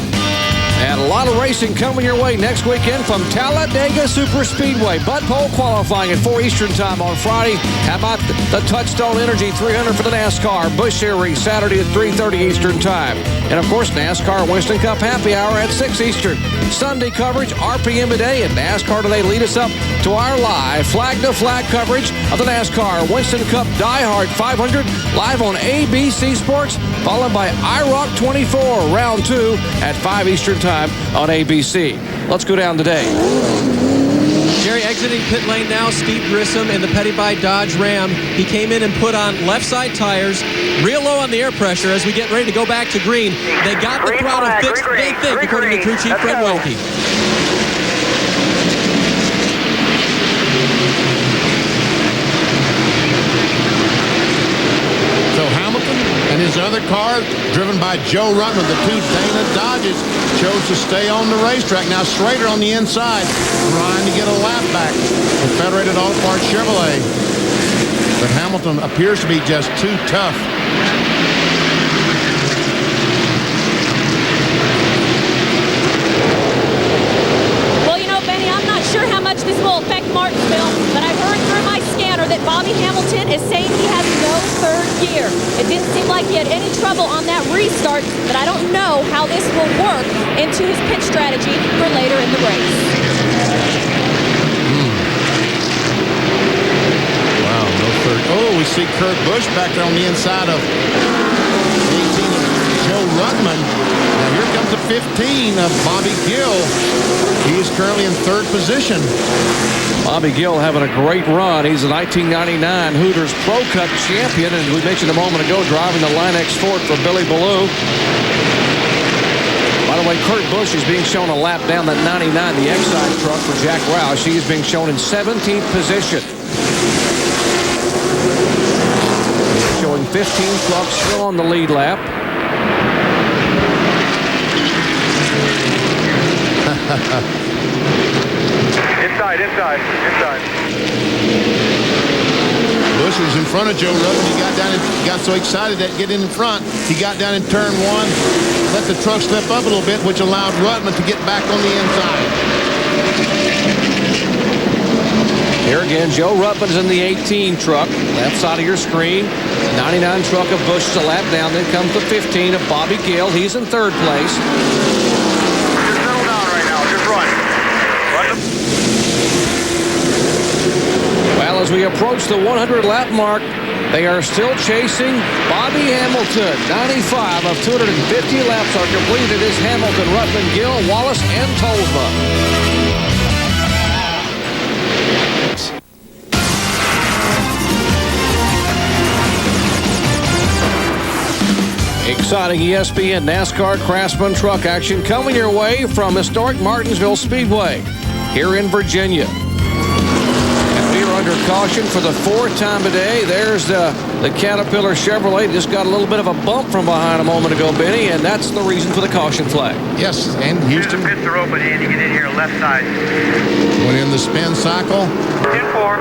Speaker 1: And a lot of racing coming your way next weekend from Talladega Superspeedway. Bud Pole qualifying at 4 Eastern time on Friday. How about the Touchstone Energy 300 for the NASCAR Busch Series Saturday at 3:30 Eastern time. And of course, NASCAR Winston Cup Happy Hour at 6 Eastern. Sunday coverage, RPM today, and NASCAR Today lead us up to our live flag-to-flag coverage of the NASCAR Winston Cup Die Hard 500 live on ABC Sports, followed by IROC 24 Round 2 at 5 Eastern time on ABC. Let's go down today.
Speaker 2: Jerry exiting pit lane now, Steve Grissom in the Petty-By Dodge Ram. He came in and put on left side tires, real low on the air pressure as we get ready to go back to green. They got the throttle fixed, they think, according to crew chief Fred Wilkie.
Speaker 4: So Hamilton and his other car, driven by Joe Ruttman, the 2 Dana Dodges, chose to stay on the racetrack. Now Schrader on the inside, trying to get a lap back with Federated Auto Parts Chevrolet. But Hamilton appears to be just too tough.
Speaker 3: Well, you know, Benny, I'm not sure how much this will affect Martinsville, but I've heard through my scanner that Bobby Hamilton is saying he has no third gear. It didn't seem like he had any trouble on that restart, but I don't know how this will work into his pit strategy for later in the race.
Speaker 4: Wow, no third. Oh, we see Kurt Busch back there on the inside of 18 of Joe Ruttman. Now here comes the 15 of Bobby Gill. He is currently in third position.
Speaker 1: Bobby Gill having a great run. He's a 1999 Hooters Pro Cup champion, and we mentioned a moment ago driving the Line-X Ford for Billy Ballou. By the way, Kurt Busch is being shown a lap down that 99, the Excite truck for Jack Roush. He is being shown in 17th position. Showing 15 trucks still on the lead lap.
Speaker 5: Inside.
Speaker 4: Bush was in front of Joe Ruttman. He got down and got so excited that get in front. He got down in turn one, let the truck slip up a little bit, which allowed Ruttman to get back on the inside.
Speaker 1: Here again, Joe Ruttman is in the 18 truck, left side of your screen. The 99 truck of Bush is a lap down. Then comes the 15 of Bobby Gill. He's in third place.
Speaker 5: Just settle down right now. Just run.
Speaker 1: Well, as we approach the 100-lap mark, they are still chasing Bobby Hamilton. 95 of 250 laps are completed. Is Hamilton, Ruttman, Gill, Wallace, and Tolsma. Exciting ESPN NASCAR Craftsman truck action coming your way from historic Martinsville Speedway here in Virginia. And we are under caution for the fourth time today. There's the Caterpillar Chevrolet. Just got a little bit of a bump from behind a moment ago, Benny, and that's the reason for the caution flag.
Speaker 4: Yes, and Houston.
Speaker 5: The pits are open, Andy. Get in here, left side.
Speaker 4: Went in the spin cycle.
Speaker 5: 10-4.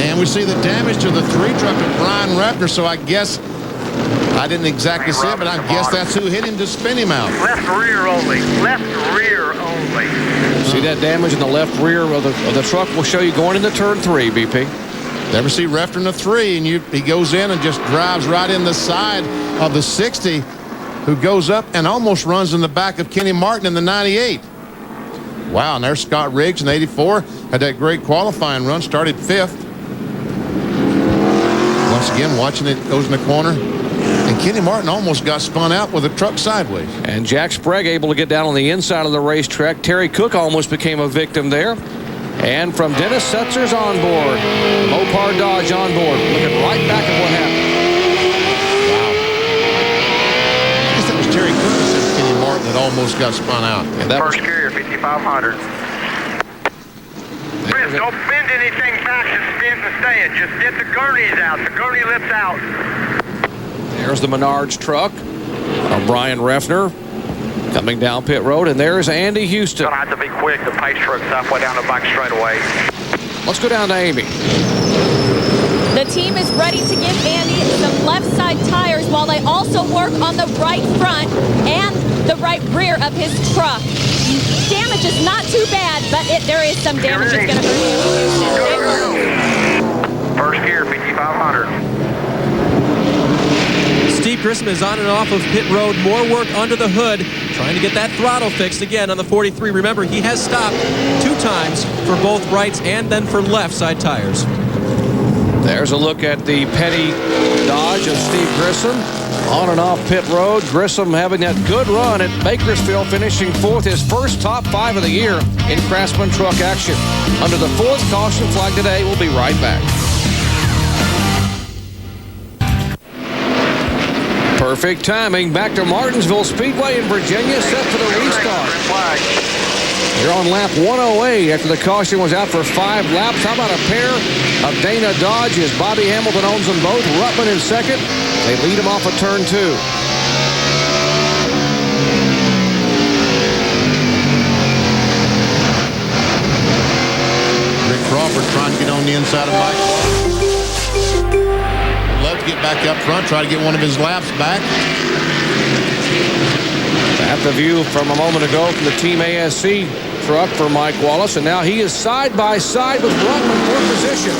Speaker 4: And we see the damage to the 3 truck of Brian Repner, so I guess I didn't exactly see it, but I guess that's who hit him to spin him out.
Speaker 5: Left rear only. Left rear only.
Speaker 1: See that damage in the left rear of the truck? We'll show you going into turn 3, BP.
Speaker 4: Never see Refter in the 3, and he goes in and just drives right in the side of the 60, who goes up and almost runs in the back of Kenny Martin in the 98. Wow, and there's Scott Riggs in 84. Had that great qualifying run, started 5th. Once again, watching it, goes in the corner. And Kenny Martin almost got spun out with a truck sideways.
Speaker 1: And Jack Sprague able to get down on the inside of the racetrack. Terry Cook almost became a victim there. And from Dennis Setzer's on board, Mopar Dodge on board, looking right back at what happened.
Speaker 4: Wow. I guess that was Terry Cook that said Kenny Martin that almost got spun out.
Speaker 1: And that
Speaker 5: First carrier, 5,500. Chris, don't bend anything back. Just spin and stay it. Just get the gurneys out. The gurney lips out.
Speaker 1: There's the Menards truck of Brian Refner coming down pit road, and there's Andy Houston.
Speaker 5: Gonna have to be quick. The pace truck's halfway down the back straightaway.
Speaker 1: Let's go down to Amy.
Speaker 3: The team is ready to give Andy some left side tires while they also work on the right front and the right rear of his truck. Damage is not too bad, but there is some damage that's going to hurt Houston.
Speaker 5: First gear, 5,500.
Speaker 2: Steve Grissom is on and off of pit road. More work under the hood, trying to get that throttle fixed again on the 43. Remember, he has stopped 2 times for both rights and then for left side tires.
Speaker 1: There's a look at the Petty Dodge of Steve Grissom. On and off pit road. Grissom having that good run at Bakersfield, finishing 4th, his first top 5 of the year in Craftsman truck action. Under the 4th caution flag today. We'll be right back. Perfect timing. Back to Martinsville Speedway in Virginia, set for the restart. You're on lap 108 after the caution was out for 5 laps. How about a pair of Dana Dodges? Bobby Hamilton owns them both. Ruttman in second. They lead him off of turn 2.
Speaker 4: Rick Crawford trying to get on the inside of Mike. Love to get back up front, try to get one of his laps back.
Speaker 1: At the view from a moment ago from the Team ASC truck for Mike Wallace, and now he is side by side with Ruttman for position.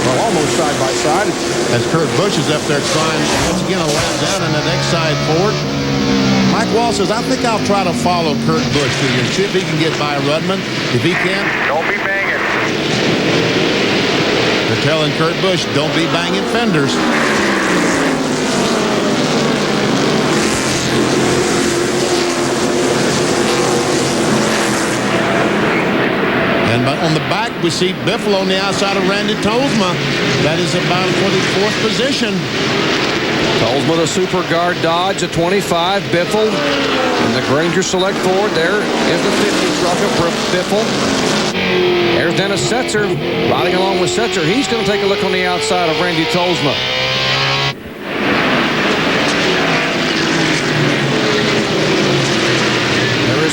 Speaker 1: Well, almost side by side.
Speaker 4: As Kurt Busch is up there trying, once again, a lap down on the next side forward. Mike Wallace says, I think I'll try to follow Kurt Busch through here, see if he can get by Ruttman. If he can.
Speaker 5: Don't be banging.
Speaker 4: They're telling Kurt Busch, don't be banging fenders. And on the back, we see Biffle on the outside of Randy Tolsma. That is about for the 4th position.
Speaker 1: Tolsma, the Super Guard Dodge at 25. Biffle in the Granger Select Ford. There is the 50 truck of Biffle. There's Dennis Setzer riding along with Setzer. He's going to take a look on the outside of Randy Tolsma.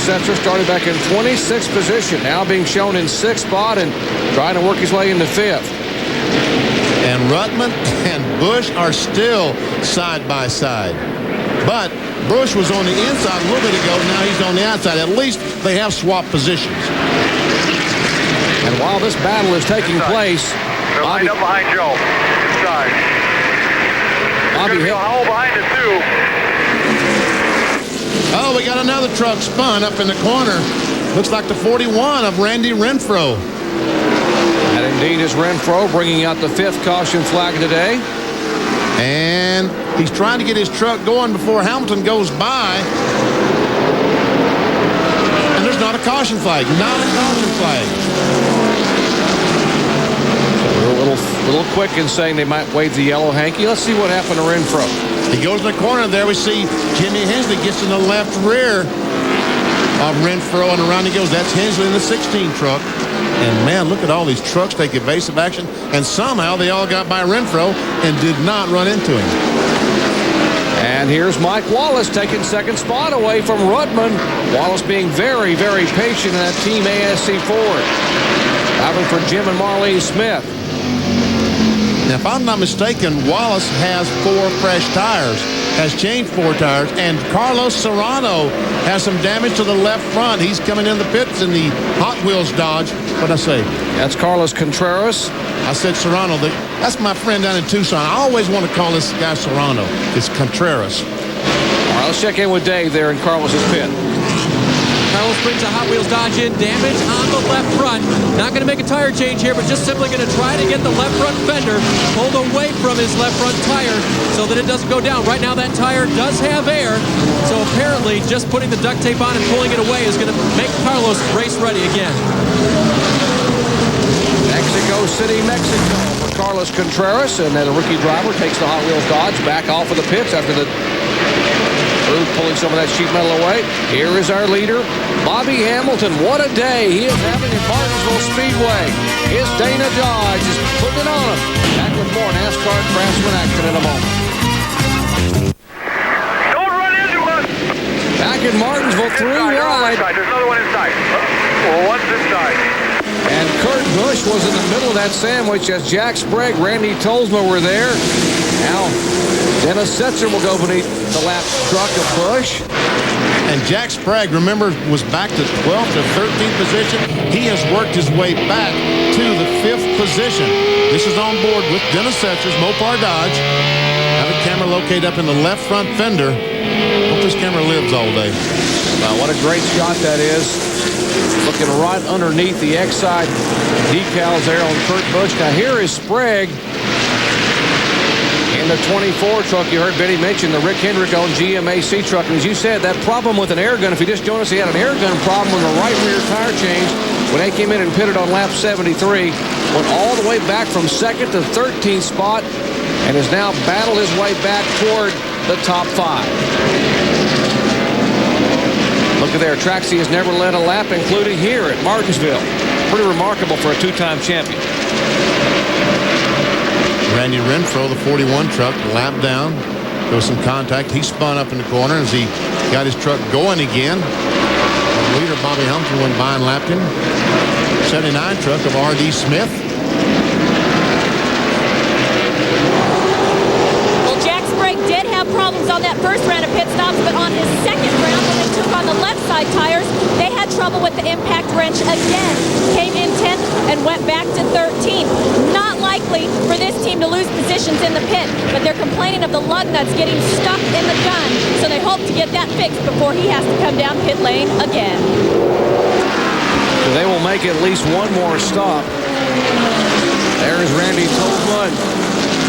Speaker 1: Setzer started back in 26th position, now being shown in 6th spot and trying to work his way into 5th.
Speaker 4: And Rutman and Busch are still side by side. But Busch was on the inside a little bit ago. Now he's on the outside. At least they have swapped positions.
Speaker 1: And while this battle is taking place,
Speaker 5: They're lined up behind Joe. Inside.
Speaker 1: Bobby
Speaker 5: There's a hole behind it, too.
Speaker 4: Oh, we got another truck spun up in the corner. Looks like the 41 of Randy Renfro.
Speaker 1: And indeed is Renfro bringing out the 5th caution flag today.
Speaker 4: And he's trying to get his truck going before Hamilton goes by. And there's not a caution flag. Not a caution flag.
Speaker 1: We're a little quick in saying they might wave the yellow hanky. Let's see what happened to Renfro.
Speaker 4: He goes in the corner. There we see Jimmy Hensley gets in the left rear of Renfro, and around he goes. That's Hensley in the 16 truck. And, man, look at all these trucks take evasive action. And somehow they all got by Renfro and did not run into him.
Speaker 1: And here's Mike Wallace taking 2nd spot away from Rutman. Wallace being very, very patient in that Team ASC Ford. Driving for Jim and Marlene Smith.
Speaker 4: Now, if I'm not mistaken, Wallace has 4 fresh tires, has changed 4 tires, and Carlos Serrano has some damage to the left front. He's coming in the pits in the Hot Wheels Dodge. What'd I say?
Speaker 1: That's Carlos Contreras.
Speaker 4: I said Serrano. That's my friend down in Tucson. I always want to call this guy Serrano. It's Contreras.
Speaker 1: All right, let's check in with Dave there in Carlos's pit.
Speaker 2: Carlos brings a Hot Wheels Dodge in, damage on the left front. Not going to make a tire change here, but just simply going to try to get the left front fender pulled away from his left front tire so that it doesn't go down. Right now that tire does have air, so apparently just putting the duct tape on and pulling it away is going to make Carlos race ready again.
Speaker 1: Mexico City, Mexico for Carlos Contreras, and then a rookie driver takes the Hot Wheels Dodge back off of the pits after the crew pulling some of that sheet metal away. Here is our leader, Bobby Hamilton. What a day he is having at Martinsville Speedway. His Dana Dodge is putting it on him. Back with more NASCAR Craftsman action in a moment.
Speaker 5: Don't run into us.
Speaker 1: Back in Martinsville, 3 wide.
Speaker 5: There's another one inside. Well, one's inside.
Speaker 1: And Kurt Busch was in the middle of that sandwich as Jack Sprague, Randy Tolsma were there. Now, Dennis Setzer will go beneath the lap truck of Busch.
Speaker 4: And Jack Sprague, remember, was back to 12th to 13th position. He has worked his way back to the 5th position. This is on board with Dennis Setzer's Mopar Dodge. Have a camera located up in the left front fender. Hope this camera lives all day.
Speaker 1: Wow, what a great shot that is. Looking right underneath the X-side decals there on Kurt Busch. Now here is Sprague in the 24 truck. You heard Benny mention the Rick Hendrick owned GMAC truck. And as you said, that problem with an air gun, if you just joined us, he had an air gun problem when the right rear tire changed. When they came in and pitted on lap 73, went all the way back from 2nd to 13th spot and has now battled his way back toward the top 5. Look at there, Traxie has never led a lap, including here at Martinsville. Pretty remarkable for a 2-time champion.
Speaker 4: Randy Renfro, the 41 truck, lap down. There was some contact. He spun up in the corner as he got his truck going again. The leader, Bobby Hamilton, went by and lapped him. 79 truck of R.D. Smith.
Speaker 3: Well, Jack Sprague did have problems on that first round of pit stops, but on his second round, when they took on the left side tires, they had trouble with the impact wrench again. Came in 10th and went back to 13th. Not likely for this team to lose positions in the pit, but they're complaining of the lug nuts getting stuck in the gun, so they hope to get that fixed before he has to come down pit lane again.
Speaker 1: So they will make at least one more stop. There's Randy Tolsma.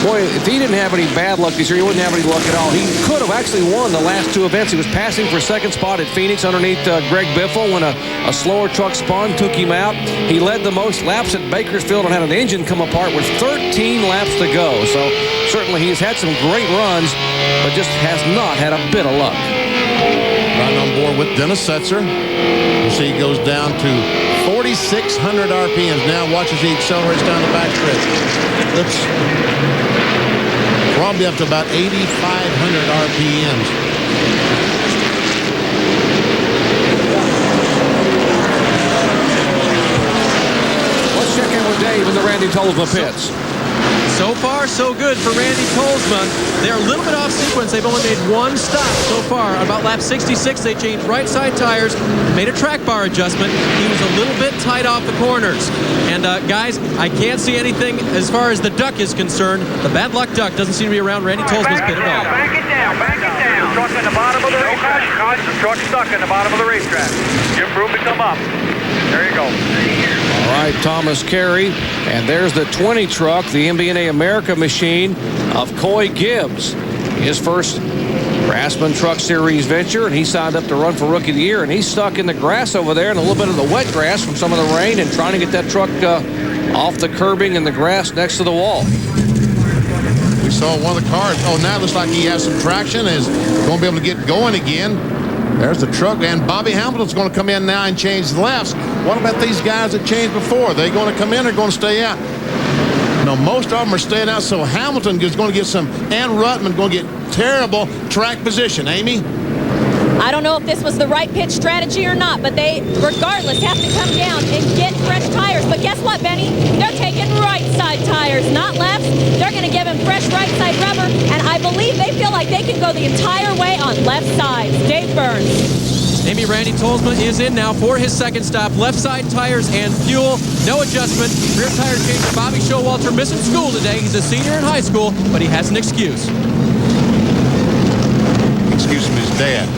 Speaker 1: Boy, if he didn't have any bad luck this year, he wouldn't have any luck at all. He could have actually won the last 2 events. He was passing for 2nd spot at Phoenix underneath Greg Biffle when a slower truck spun, took him out. He led the most laps at Bakersfield and had an engine come apart with 13 laps to go. So certainly he's had some great runs, but just has not had a bit of luck.
Speaker 4: Riding on board with Dennis Setzer. You see he goes down to 4,600 RPMs. Now watch as he accelerates down the back stretch. Oops. Probably up to about 8,500 RPMs.
Speaker 1: Dave in the Randy Tolsma pits.
Speaker 2: So far, so good for Randy Tolsma. They're a little bit off sequence. They've only made one stop so far. About lap 66, they changed right side tires, made a track bar adjustment. He was a little bit tight off the corners. And guys, I can't see anything as far as the duck is concerned. The bad luck duck doesn't seem to be around Randy Tolsma's pit at all.
Speaker 5: Back it down, back it down. Truck in the bottom of the racetrack. The truck's stuck in the bottom of the racetrack. Give room to come up. There you go.
Speaker 1: All right, Thomas Carey. And there's the 20 truck, the MBNA America machine of Coy Gibbs. His first Craftsman Truck Series venture, and he signed up to run for Rookie of the Year, and he's stuck in the grass over there and a little bit of the wet grass from some of the rain and trying to get that truck off the curbing and the grass next to the wall.
Speaker 4: We saw one of the cars. Oh, now it looks like he has some traction, is going to be able to get going again. There's the truck, and Bobby Hamilton's going to come in now and change the laps. What about these guys that changed before? Are they going to come in or going to stay out? No, most of them are staying out, so Hamilton is going to get some, and Ruttman going to get terrible track position. Amy?
Speaker 3: I don't know if this was the right pitch strategy or not, but they, regardless, have to come down and get fresh tires. But guess what, Benny? They're taking right side tires, not left. They're going to give him fresh right side rubber, and I believe they feel like they can go the entire way on left side. Dave Burns.
Speaker 2: Amy, Randy Tolsma is in now for his second stop. Left side tires and fuel, no adjustment. Rear tire change for Bobby Showalter, missing school today. He's a senior in high school, but he has an excuse.
Speaker 4: Excuse from his dad.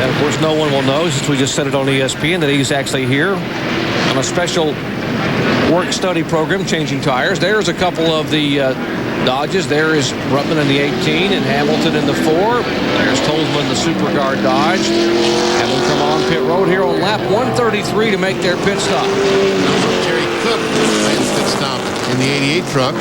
Speaker 1: And, of course, no one will know, since we just said it on ESPN, that he's actually here on a special work-study program, changing tires. There's a couple of the Dodges. There is Ruttman in the 18 and Hamilton in the 4. There's Tolsma in the Super Guard Dodge. And we'll come on pit road here on lap 133 to make their pit stop.
Speaker 4: Jerry Cook made a pit stop in the 88 truck.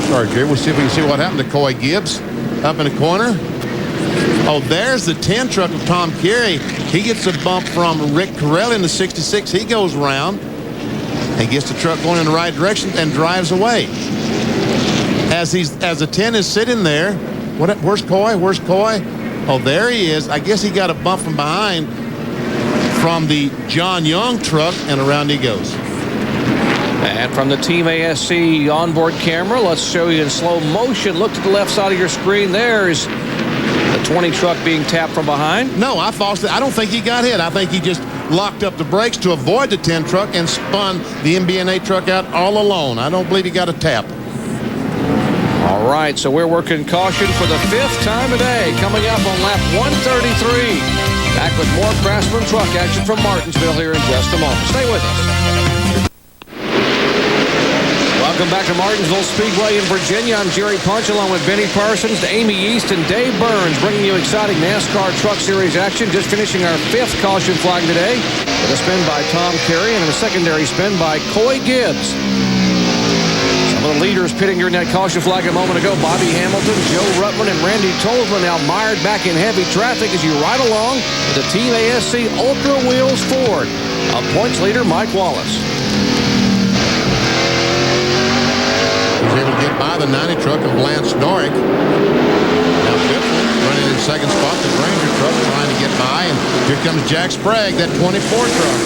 Speaker 4: Sorry, Jerry. We'll see if we can see what happened to Coy Gibbs up in the corner. Oh, there's the 10 truck of Tom Carey. He gets a bump from Rick Corelli in the 66. He goes around and gets the truck going in the right direction and drives away. As the 10 is sitting there, where's Coy? Where's Coy? Oh, there he is. I guess he got a bump from behind from the John Young truck, and around he goes.
Speaker 1: And from the Team ASC onboard camera, let's show you in slow motion. Look to the left side of your screen. There's the 20 truck being tapped from behind.
Speaker 4: No, I don't think he got hit. I think he just locked up the brakes to avoid the 10 truck and spun the MBNA truck out all alone. I don't believe he got a tap.
Speaker 1: All right, so we're working caution for the 5th time today. Coming up on lap 133. Back with more Craftsman truck action from Martinsville here in just a moment. Stay with us. Welcome back to Martinsville Speedway in Virginia. I'm Jerry Punch along with Benny Parsons, Amy East, and Dave Burns, bringing you exciting NASCAR Truck Series action. Just finishing our 5th caution flag today with a spin by Tom Carey and a secondary spin by Coy Gibbs. Some of the leaders pitting during that caution flag a moment ago: Bobby Hamilton, Joe Ruttman, and Randy Tolsma, now mired back in heavy traffic as you ride along with the Team ASC Ultra Wheels Ford. A points leader, Mike Wallace.
Speaker 4: He's able to get by the 90 truck of Lance Dorick. Now Biffle running in second spot, the Granger truck trying to get by, and here comes Jack Sprague, that 24 truck.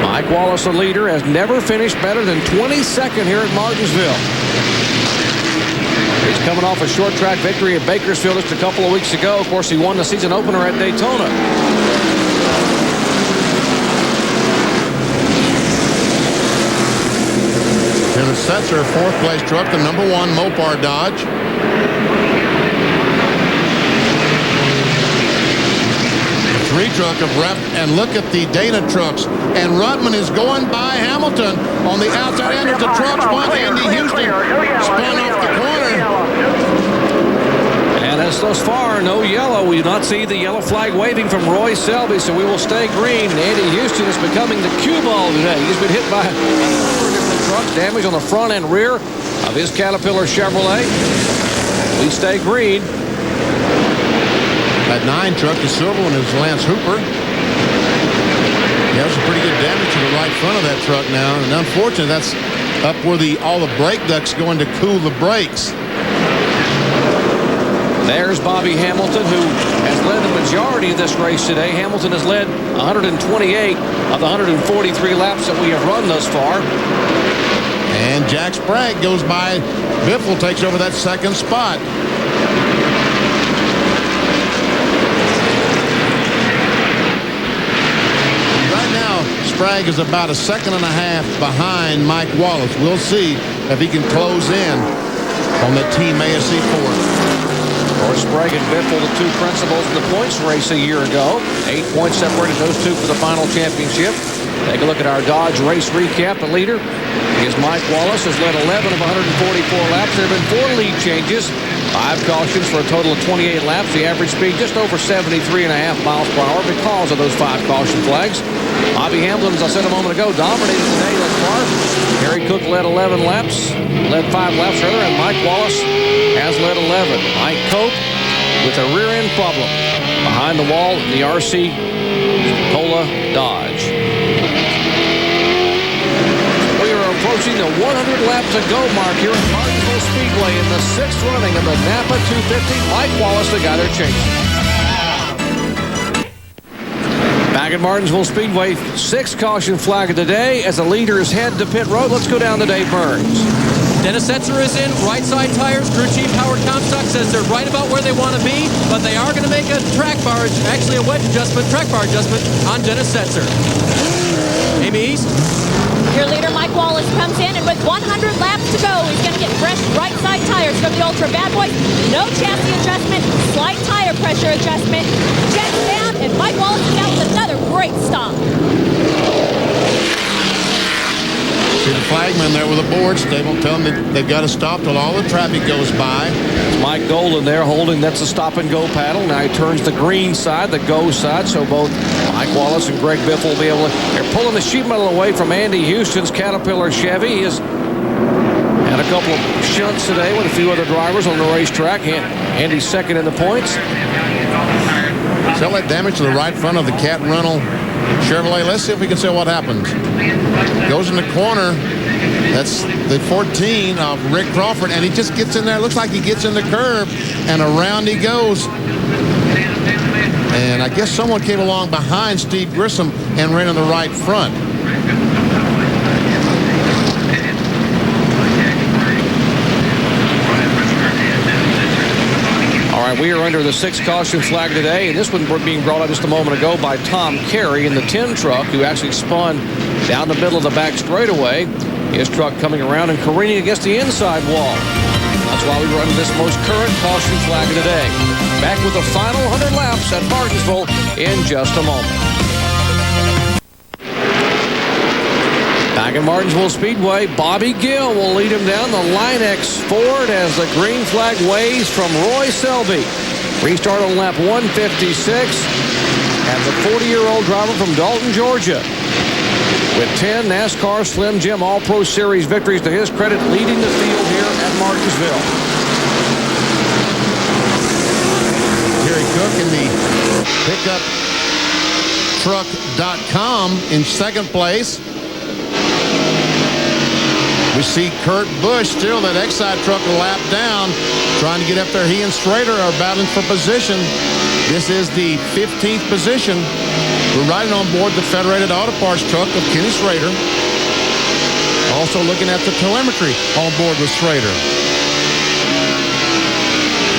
Speaker 1: Mike Wallace, the leader, has never finished better than 22nd here at Martinsville. He's coming off a short track victory at Bakersfield just a couple of weeks ago. Of course, he won the season opener at Daytona.
Speaker 4: And the Setzer, 4th place truck, the number 1 Mopar Dodge. The 3 truck of Rep, and look at the Dana trucks. And Ruttman is going by Hamilton on the outside end of the trucks. One, Andy Houston spun off the corner.
Speaker 1: And as thus far, no yellow. We do not see the yellow flag waving from Roy Selby, so we will stay green. And Andy Houston is becoming the cue ball today. He's been hit by trucks, damage on the front and rear of his Caterpillar Chevrolet. We stay green.
Speaker 4: That 9 truck, the silver one, is Lance Hooper. He has some pretty good damage to the right front of that truck now, and unfortunately, that's up where all the brake ducts going to cool the brakes.
Speaker 1: There's Bobby Hamilton, who has led the majority of this race today. Hamilton has led 128 of the 143 laps that we have run thus far.
Speaker 4: And Jack Sprague goes by. Biffle takes over that second spot. Right now, Sprague is about a second and a half behind Mike Wallace. We'll see if he can close in on the Team ASC Ford.
Speaker 1: Of course, Sprague and Biffle, the two principals in the points race a year ago. 8 points separated those two for the final championship. Take a look at our Dodge race recap. The leader is Mike Wallace, has led 11 of 144 laps. There have been 4 lead changes, 5 cautions for a total of 28 laps. The average speed just over 73.5 miles per hour because of those 5 caution flags. Bobby Hamilton, as I said a moment ago, dominated today thus far. Harry Cook led 11 laps, led 5 laps rather, and Mike Wallace has led 11. Mike Cope with a rear end problem behind the wall in the RC Cola Dodge. We are approaching the 100 lap to go mark here at Martinsville Speedway in the 6th running of the Napa 250. Mike Wallace, the guy they're chasing. Back at Martinsville Speedway, 6th caution flag of the day as the leaders head to pit road. Let's go down to Dave Burns.
Speaker 2: Dennis Setzer is in, right side tires. Crew Chief Howard Comstock says they're right about where they want to be, but they are going to make a track bar, actually a wedge adjustment, track bar adjustment on Dennis Setzer. Amy East.
Speaker 3: Your leader, Mike Wallace, comes in, and with 100 laps to go, he's going to get fresh right side tires from the Ultra Bad Boys. No chassis adjustment, slight tire pressure adjustment. Jets down, and Mike Wallace is out with another great stop.
Speaker 4: See the flagman there with the boards. They will tell them that they've got to stop till all the traffic goes by.
Speaker 1: It's Mike Golden there holding, that's the stop and go paddle. Now he turns the green side, the go side, so both Mike Wallace and Greg Biffle will be able to. They're pulling the sheet metal away from Andy Houston's Caterpillar Chevy. He has had a couple of shunts today with a few other drivers on the racetrack. Andy's second in the points.
Speaker 4: Sell that damage to the right front of the Cat Rental Chevrolet. Let's see if we can see what happens. Goes in the corner. That's the 14 of Rick Crawford, and he just gets in there. Looks like he gets in the curve, and around he goes. And I guess someone came along behind Steve Grissom and ran in the right front.
Speaker 1: We are under the 6th caution flag today, and this one being brought up just a moment ago by Tom Carey in the 10 truck, who actually spun down the middle of the back straightaway. His truck coming around and careening against the inside wall. That's why we run this most current caution flag of the day. Back with the final 100 laps at Martinsville in just a moment. Back at Martinsville Speedway, Bobby Gill will lead him down the Line-X Ford as the green flag waves from Roy Selby. Restart on lap 156. And the 40-year-old driver from Dalton, Georgia. With 10 NASCAR Slim Jim All-Pro Series victories to his credit, leading the field here at Martinsville.
Speaker 4: Terry Cook in the pickup.com in 2nd place. We see Kurt Busch still, that Exide truck a lap down, trying to get up there. He and Strader are battling for position. This is the 15th position. We're riding on board the Federated Auto Parts truck of Kenny Strader. Also looking at the telemetry on board with Strader.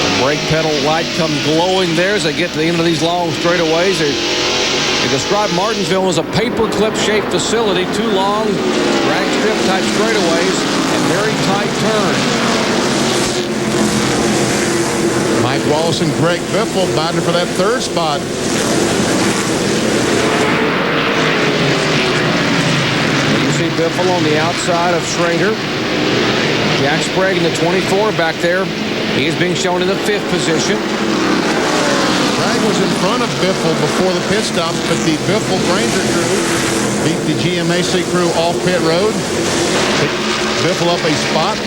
Speaker 1: The brake pedal light comes glowing there as they get to the end of these long straightaways. They describe Martinsville as a paperclip shaped facility, 2 long drag strip type straightaways and very tight turns.
Speaker 4: Mike Wallace and Greg Biffle battling for that 3rd spot.
Speaker 1: You see Biffle on the outside of Schrader. Jack Sprague in the 24 back there. He is being shown in the 5th position.
Speaker 4: Sprague was in front of Biffle before the pit stop, but the Biffle Granger crew beat the GMAC crew off pit road. Biffle up a spot.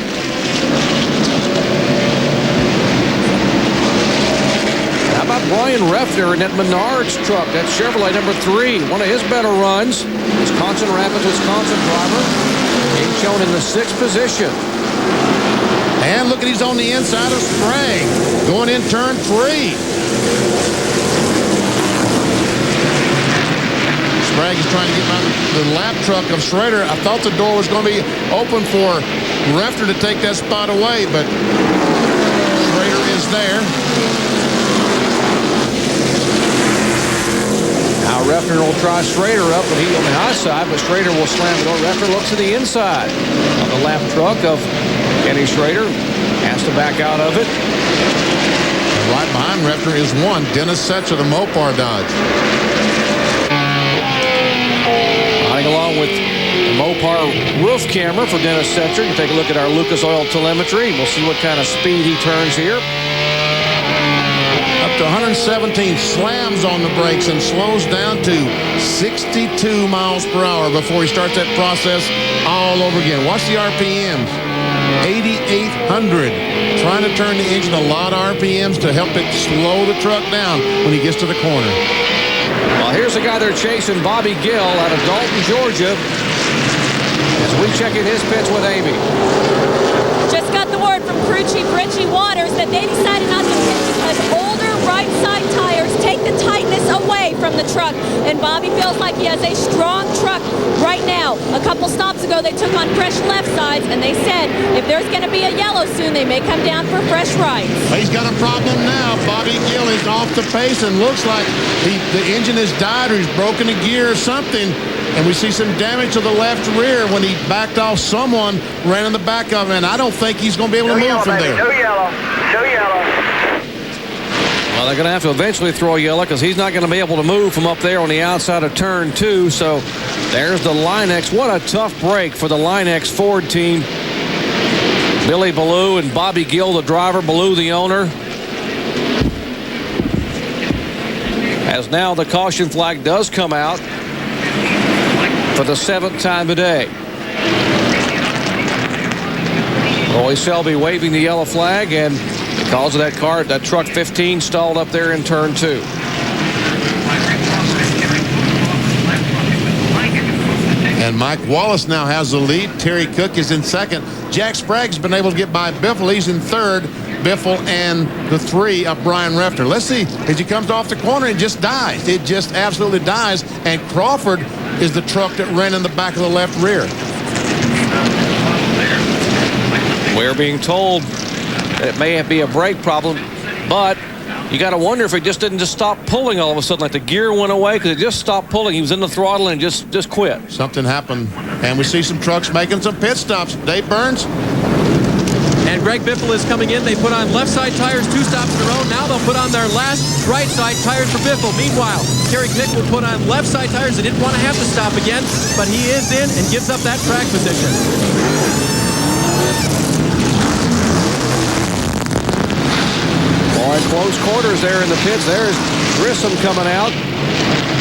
Speaker 1: How about Brian Refner in that Menards truck? That Chevrolet number 3, one of his better runs. Wisconsin Rapids, Wisconsin driver. Being shown in the 6th position.
Speaker 4: And look at, he's on the inside of Sprague, going in turn 3. Sprague is trying to get around the lap truck of Schrader. I thought the door was going to be open for Refter to take that spot away, but Schrader is there.
Speaker 1: Now Refter will try Schrader up, but he's on the high side, but Schrader will slam the door. Refter looks to the inside of the lap truck of Kenny Schrader. Has to back out of it.
Speaker 4: And right behind Refter is one, Dennis Setzer, the Mopar Dodge.
Speaker 1: Riding along with the Mopar roof camera for Dennis Setzer. You take a look at our Lucas Oil telemetry. We'll see what kind of speed he turns here.
Speaker 4: Up to 117, slams on the brakes and slows down to 62 miles per hour before he starts that process all over again. Watch the RPMs. 8,800. Trying to turn the engine a lot of RPMs to help it slow the truck down when he gets to the corner.
Speaker 1: Well, here's the guy they're chasing, Bobby Gill, out of Dalton, Georgia. As we check in his pits with Amy.
Speaker 3: Just got the word from crew chief Richie Waters that they decided not to pit because older right side tires take the tightness away from the truck. And Bobby feels like he has a strong truck right now. A couple stops ago, they took on fresh left sides, and they said if there's going to be a yellow soon, they may come down for fresh rights.
Speaker 4: He's got a problem now. Bobby Gill is off the pace and looks like the engine has died or he's broken a gear or something. And we see some damage to the left rear when he backed off. Someone ran in the back of him, and I don't think he's going to be able to move from there.
Speaker 5: No yellow. No yellow.
Speaker 1: Well, they're going to have to eventually throw a yellow because he's not going to be able to move from up there on the outside of turn 2. So there's the Line-X. What a tough break for the Line-X Ford team. Billy Ballou and Bobby Gill, the driver, Ballou, the owner. As now the caution flag does come out for the 7th time today. Roy Selby waving the yellow flag, and because of that car, that truck 15 stalled up there in turn 2.
Speaker 4: And Mike Wallace now has the lead. Terry Cook is in second. Jack Sprague's been able to get by Biffle. He's in third. Biffle and the 3 of Brian Refter. Let's see, as he comes off the corner, it just dies. It just absolutely dies. And Crawford is the truck that ran in the back of the left rear.
Speaker 1: We're being told that it may be a brake problem, but you got to wonder if it just didn't just stop pulling all of a sudden, like the gear went away because it just stopped pulling. He was in the throttle and just quit.
Speaker 4: Something happened, and we see some trucks making some pit stops. Dave Burns.
Speaker 2: And Greg Biffle is coming in. They put on left side tires 2 stops in a row. Now they'll put on their last right side tires for Biffle. Meanwhile, Terry Cook will put on left side tires. They didn't want to have to stop again, but he is in and gives up that track position.
Speaker 1: Boy, close quarters there in the pits. There's Grissom coming out.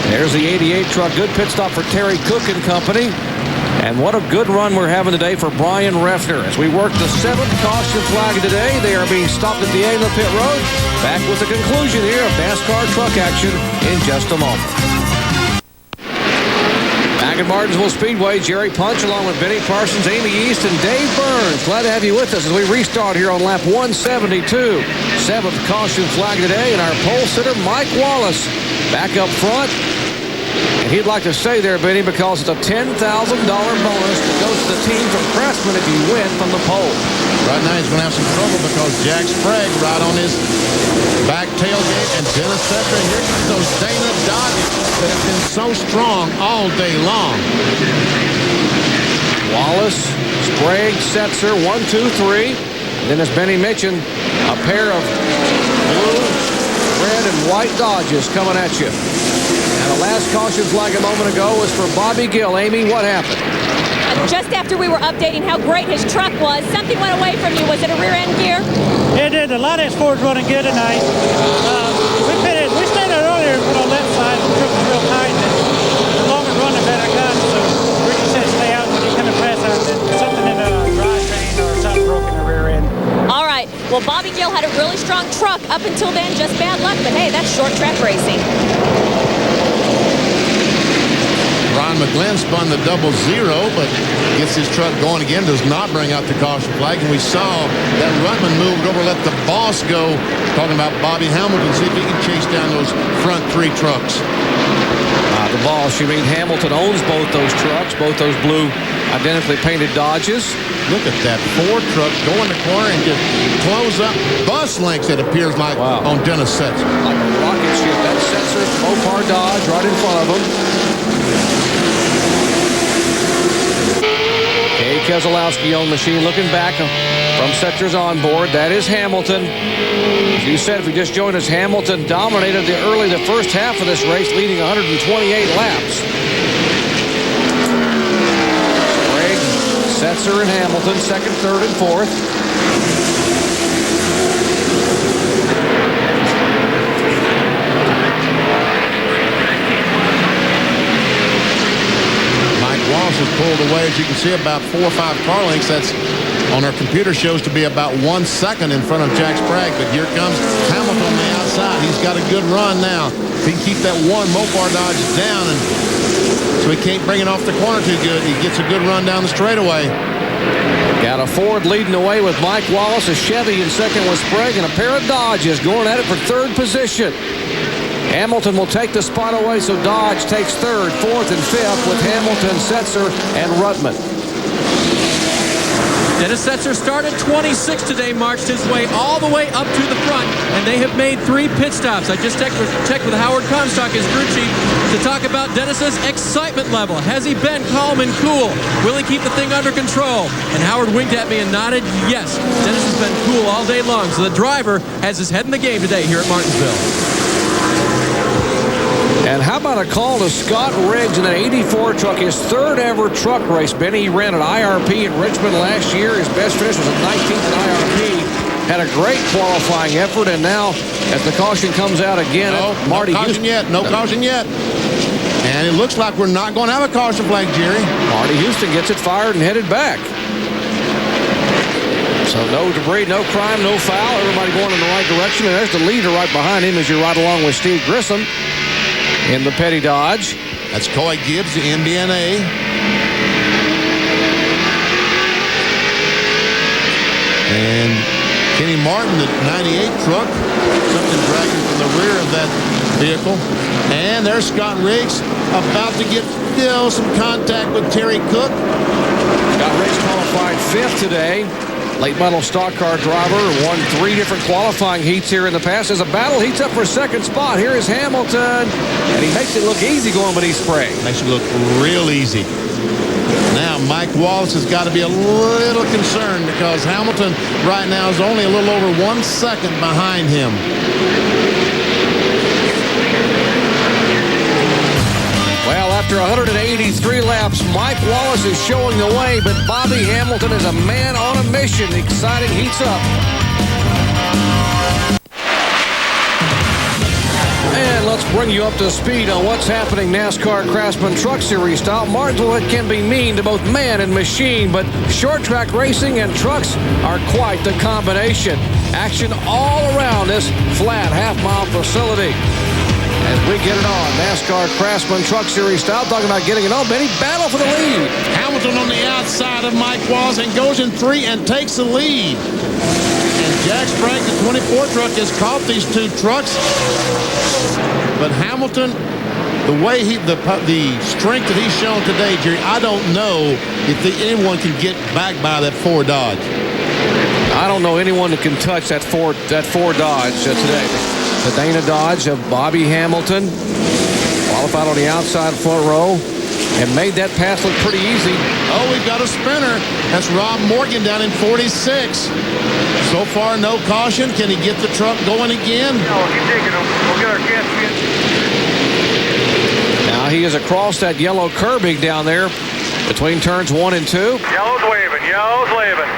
Speaker 1: There's the 88 truck. Good pit stop for Terry Cook and company. And what a good run we're having today for Brian Refter. As we work the 7th caution flag of today, they are being stopped at the end of the pit road. Back with the conclusion here of NASCAR truck action in just a moment. Back at Martinsville Speedway, Jerry Punch along with Benny Parsons, Amy East, and Dave Burns. Glad to have you with us as we restart here on lap 172. 7th caution flag today, and our pole sitter, Mike Wallace, back up front. And he'd like to stay there, Benny, because it's a $10,000 bonus that goes to the team from Craftsman if you win from the pole.
Speaker 4: Right now he's going to have some trouble because Jack Sprague right on his back tailgate, and Dennis Setzer. And here comes those Dana Dodges that have been so strong all day long.
Speaker 1: Wallace, Sprague, Setzer, 1, 2, 3. And then as Benny mentioned, a pair of blue, red, and white Dodges coming at you. And the last caution flag a moment ago was for Bobby Gill. Amy, what happened?
Speaker 3: Just after we were updating how great his truck was, something went away from you. Was it a rear end gear?
Speaker 8: It did. The Line-X Ford's running good tonight. We stayed out earlier and put on left side. The truck was real tight. And the longer run, the better I got. So Ricky said stay out when you come and pass out. Something in the drivetrain or something broke in the rear end.
Speaker 3: All right. Well, Bobby Gill had a really strong truck up until then. Just bad luck. But hey, that's short track racing.
Speaker 4: Brian McGlynn spun the 0-0, but gets his truck going again, does not bring out the caution flag. And we saw that Rutman moved over, let the boss go. Talking about Bobby Hamilton, see if he can chase down those front 3 trucks.
Speaker 1: The boss, you mean Hamilton owns both those trucks, both those blue identically painted Dodges.
Speaker 4: Look at that Ford truck go in the corner and just close up bus lengths, it appears like, on Dennis Setzer.
Speaker 1: Like a rocket ship. That Setzer Mopar Dodge right in front of him. Kay Keselowski on machine looking back from Setzer's onboard. That is Hamilton. As you said, if you just joined us, Hamilton dominated the first half of this race, leading 128 laps. Setzer and Hamilton, second, third, and fourth.
Speaker 4: Mike Wallace has pulled away, as you can see, about 4 or 5 car lengths. That's on our computer shows to be about 1 second in front of Jack Sprague. But here comes Hamilton on the outside. He's got a good run now. If he can keep that one Mopar Dodge down, and so he can't bring it off the corner too good, he gets a good run down the straightaway.
Speaker 1: Got a Ford leading the way with Mike Wallace, a Chevy in second with Sprague, and a pair of Dodges going at it for third position. Hamilton will take the spot away, so Dodge takes third, fourth, and fifth with Hamilton, Setzer, and Rutman.
Speaker 2: Dennis Setzer started 26 today, marched his way all the way up to the front, and they have made 3 pit stops. I just checked with Howard Comstock, his crew chief, to talk about Dennis's excitement level. Has he been calm and cool? Will he keep the thing under control? And Howard winked at me and nodded, yes. Dennis has been cool all day long, so the driver has his head in the game today here at Martinsville.
Speaker 1: And how about a call to Scott Riggs in an 84 truck, his third ever truck race. Benny, he ran an IRP in Richmond last year. His best finish was a 19th in IRP. Had a great qualifying effort, and now as the caution comes out again, Marty
Speaker 4: no caution yet. No caution yet. And it looks like we're not going to have a caution flag, Jerry.
Speaker 1: Marty Houston gets it fired and headed back. So no debris, no crime, no foul. Everybody going in the right direction. And there's the leader right behind him as you ride along with Steve Grissom in the Petty Dodge.
Speaker 4: That's Coy Gibbs, the MBNA. And Kenny Martin, the 98 truck. Something dragging from the rear of that vehicle. And there's Scott Riggs about to get some contact with Terry Cook.
Speaker 1: Scott Riggs qualified 5th today. Late model stock car driver, won 3 different qualifying heats here in the past. As a battle heats up for second spot. Here is Hamilton, and he makes it look easy going beneath Sprague.
Speaker 4: Makes it look real easy. Now Mike Wallace has got to be a little concerned because Hamilton right now is only a little over 1 second behind him.
Speaker 1: Well, after 183 laps, Mike Wallace is showing the way, but Bobby Hamilton is a man on a mission. Exciting heats up. And let's bring you up to speed on what's happening NASCAR Craftsman Truck Series style. Martinsville can be mean to both man and machine, but short track racing and trucks are quite the combination. Action all around this flat half-mile facility. As we get it on, NASCAR Craftsman Truck Series style, talking about getting it on. Benny, battle for the lead.
Speaker 4: Hamilton on the outside of Mike Wallace and goes in 3 and takes the lead. And Jack Sprague, the 24 truck, has caught these 2 trucks. But Hamilton, the way the strength that he's shown today, Jerry, I don't know if anyone can get back by that Ford Dodge.
Speaker 1: I don't know anyone that can touch that Ford Dodge today. The Dana Dodge of Bobby Hamilton, qualified on the outside front row, and made that pass look pretty easy.
Speaker 4: Oh, we've got a spinner. That's Rob Morgan down in 46. So far, no caution. Can he get the truck going again?
Speaker 5: No, keep taking him. We'll get our gasket.
Speaker 1: Now he is across that yellow curbing down there between turns 1 and 2.
Speaker 5: Yellow's waving. Yellow's waving.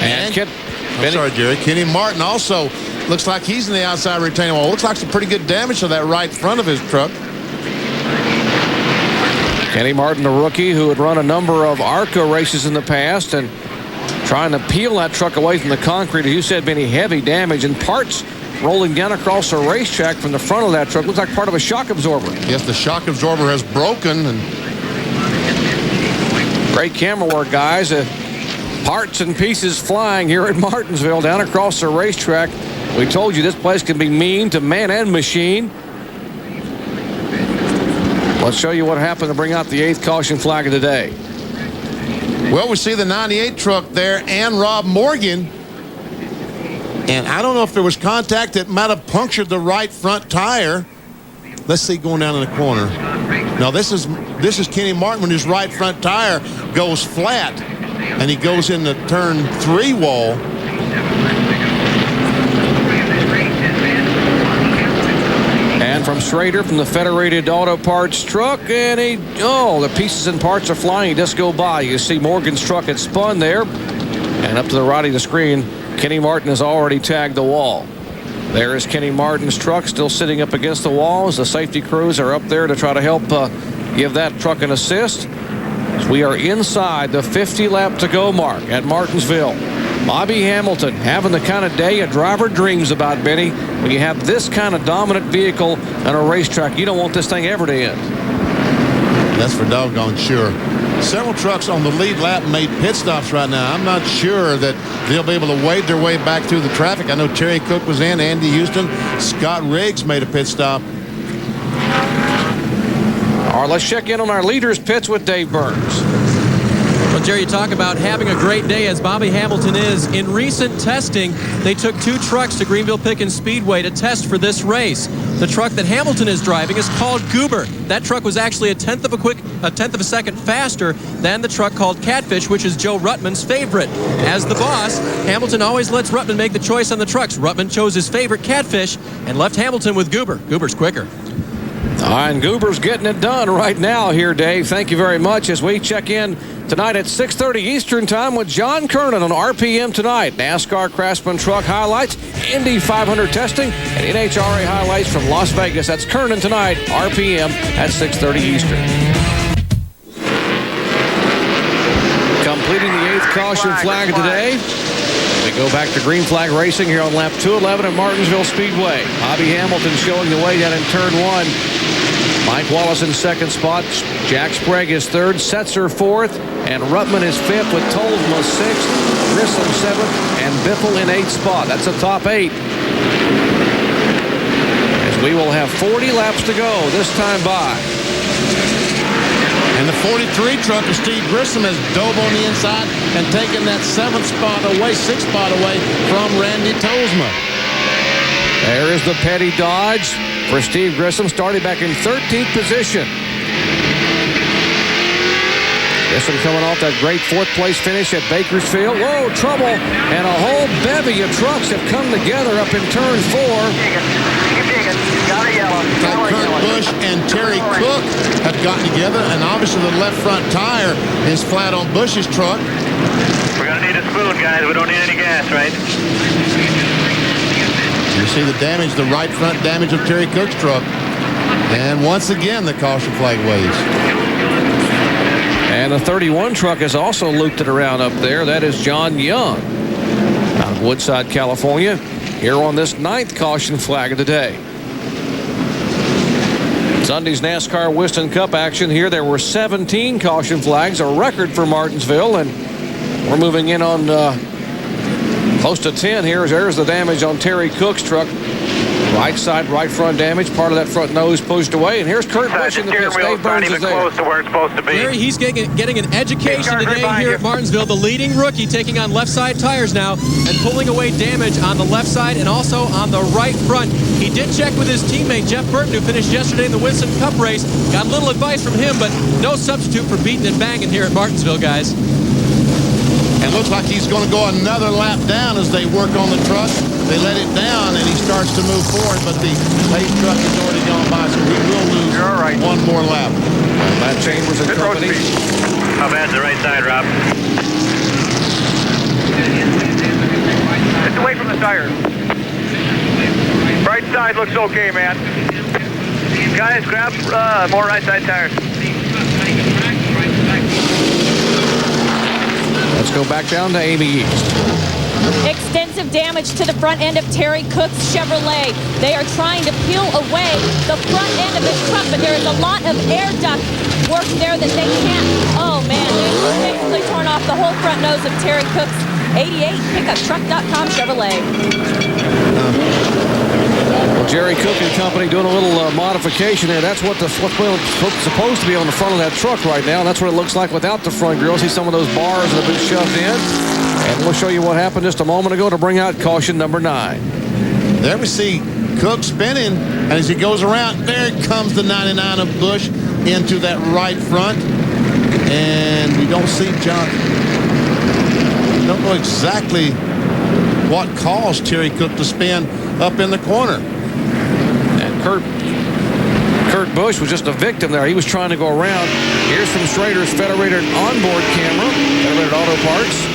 Speaker 1: And
Speaker 4: I'm sorry, Jerry. Kenny Martin also looks like he's in the outside retaining wall. Looks like some pretty good damage to that right front of his truck.
Speaker 1: Kenny Martin, the rookie who had run a number of ARCA races in the past and trying to peel that truck away from the concrete. As you said, Benny, heavy damage and parts rolling down across the racetrack from the front of that truck. Looks like part of a shock absorber.
Speaker 4: Yes, the shock absorber has broken. And
Speaker 1: great camera work, guys. Parts and pieces flying here at Martinsville down across the racetrack. We told you this place can be mean to man and machine. Let's show you what happened to bring out the 8th caution flag of the day.
Speaker 4: Well, we see the 98 truck there and Rob Morgan. And I don't know if there was contact that might have punctured the right front tire. Let's see, going down in the corner. Now, this is Kenny Martin when his right front tire goes flat. And he goes in the turn 3 wall.
Speaker 1: And from Schrader from the Federated Auto Parts truck, and the pieces and parts are flying. He just go by. You see Morgan's truck had spun there. And up to the right of the screen, Kenny Martin has already tagged the wall. There is Kenny Martin's truck still sitting up against the wall as the safety crews are up there to try to help give that truck an assist. We are inside the 50 lap to go mark at Martinsville. Bobby Hamilton having the kind of day a driver dreams about, Benny. When you have this kind of dominant vehicle on a racetrack, you don't want this thing ever to end.
Speaker 4: That's for doggone sure. Several trucks on the lead lap made pit stops right now. I'm not sure that they'll be able to wade their way back through the traffic. I know Terry Cook was in, Andy Houston, Scott Riggs made a pit stop.
Speaker 1: All right, let's check in on our leaders' pits with Dave Burns.
Speaker 2: Well, Jerry, you talk about having a great day as Bobby Hamilton is. In recent testing, they took 2 trucks to Greenville-Pickens Speedway to test for this race. The truck that Hamilton is driving is called Goober. That truck was actually a tenth of a second faster than the truck called Catfish, which is Joe Ruttman's favorite. As the boss, Hamilton always lets Ruttman make the choice on the trucks. Ruttman chose his favorite Catfish and left Hamilton with Goober. Goober's quicker.
Speaker 1: And Goober's getting it done right now here, Dave. Thank you very much as we check in tonight at 6:30 Eastern Time with John Kernan on RPM tonight. NASCAR Craftsman truck highlights, Indy 500 testing, and NHRA highlights from Las Vegas. That's Kernan tonight, RPM at 6:30 Eastern. Completing the 8th caution flag of today. We go back to green flag racing here on lap 211 at Martinsville Speedway. Bobby Hamilton showing the way down in turn 1. Mike Wallace in 2nd spot. Jack Sprague is 3rd. Setzer 4th. And Ruttman is 5th with Tolsma 6th. Grissom 7th. And Biffle in 8th spot. That's a top 8. As we will have 40 laps to go this time by.
Speaker 4: And the 43 truck of Steve Grissom has dove on the inside and taken that 6th spot away from Randy Tolsma.
Speaker 1: There is the Petty Dodge for Steve Grissom, started back in 13th position. Grissom coming off that great 4th place finish at Bakersfield. Whoa, trouble. And a whole bevy of trucks have come together up in turn 4.
Speaker 4: Kurt Busch and Terry Cook have gotten together, and obviously the left front tire is flat on Busch's truck.
Speaker 5: We're going to need a spoon, guys. We don't need any gas, right?
Speaker 4: You see the damage, the right front damage of Terry Cook's truck. And once again, the caution flag waves.
Speaker 1: And the 31 truck has also looped it around up there. That is John Young out of Woodside, California, here on this 9th caution flag of the day. Sunday's NASCAR Winston Cup action here. There were 17 caution flags, a record for Martinsville, and we're moving in on close to 10 here. There's the damage on Terry Cook's truck. Right side, right front damage. Part of that front nose pushed away. And here's Kurt Busch in the pits. Dave Burns is there.
Speaker 5: Close to where it's supposed to be.
Speaker 2: Gary, he's getting an education today here at Martinsville. The leading rookie taking on left side tires now and pulling away damage on the left side and also on the right front. He did check with his teammate Jeff Burton, who finished yesterday in the Winston Cup race. Got a little advice from him, but no substitute for beating and banging here at Martinsville, guys.
Speaker 4: And looks like he's going to go another lap down as they work on the truck. They let it down, and he starts to move forward, but the pace truck has already gone by, so he will lose one more lap.
Speaker 1: Matt Chambers and company.
Speaker 5: How bad's the right side, Rob? It's away from the tires. Right side looks okay, man. Guys, grab more right side tires.
Speaker 1: Let's go back down to Amy East.
Speaker 3: Extensive damage to the front end of Terry Cook's Chevrolet. They are trying to peel away the front end of his truck, but there is a lot of air duct work there that they can't. Oh, man, they've basically torn off the whole front nose of Terry Cook's 88 PickupTruck.com Chevrolet.
Speaker 1: Well, Jerry Cook and company doing a little modification there. That's what's supposed to be on the front of that truck right now. And that's what it looks like without the front grill. See some of those bars that have been shoved in. And we'll show you what happened just a moment ago to bring out caution number 9.
Speaker 4: There we see Cook spinning, and as he goes around, there comes the 99 of Busch into that right front. And we don't see John. We don't know exactly what caused Terry Cook to spin up in the corner.
Speaker 1: And Kurt Busch was just a victim there. He was trying to go around. Here's from Schrader's Federated onboard camera, Federated Auto Parts.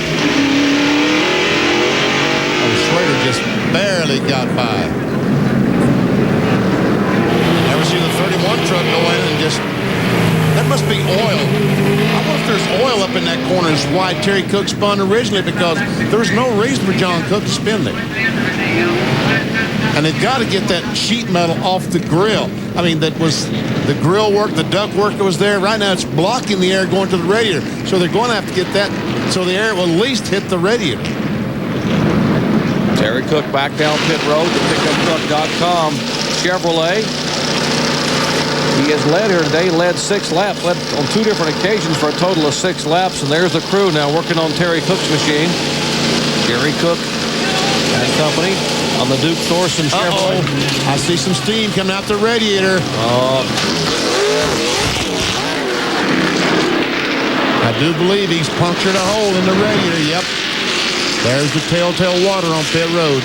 Speaker 4: Schrader just barely got by. Never see the 31 truck go in and just, that must be oil. I wonder if there's oil up in that corner is why Terry Cook spun originally, because there's no reason for John Cook to spin there. And they've got to get that sheet metal off the grill. I mean, that was the grill work, the duct work that was there. Right now it's blocking the air going to the radiator. So they're going to have to get that so the air will at least hit the radiator.
Speaker 1: Terry Cook back down pit road to PickupTruck.com Chevrolet. He has led here today, led 6 laps, led on 2 different occasions for a total of 6 laps. And there's the crew now working on Terry Cook's machine. Jerry Cook and company on the Duke Thorson Chevrolet.
Speaker 4: I see some steam coming out the radiator. I do believe he's punctured a hole in the radiator. Yep. There's the telltale water on pit road.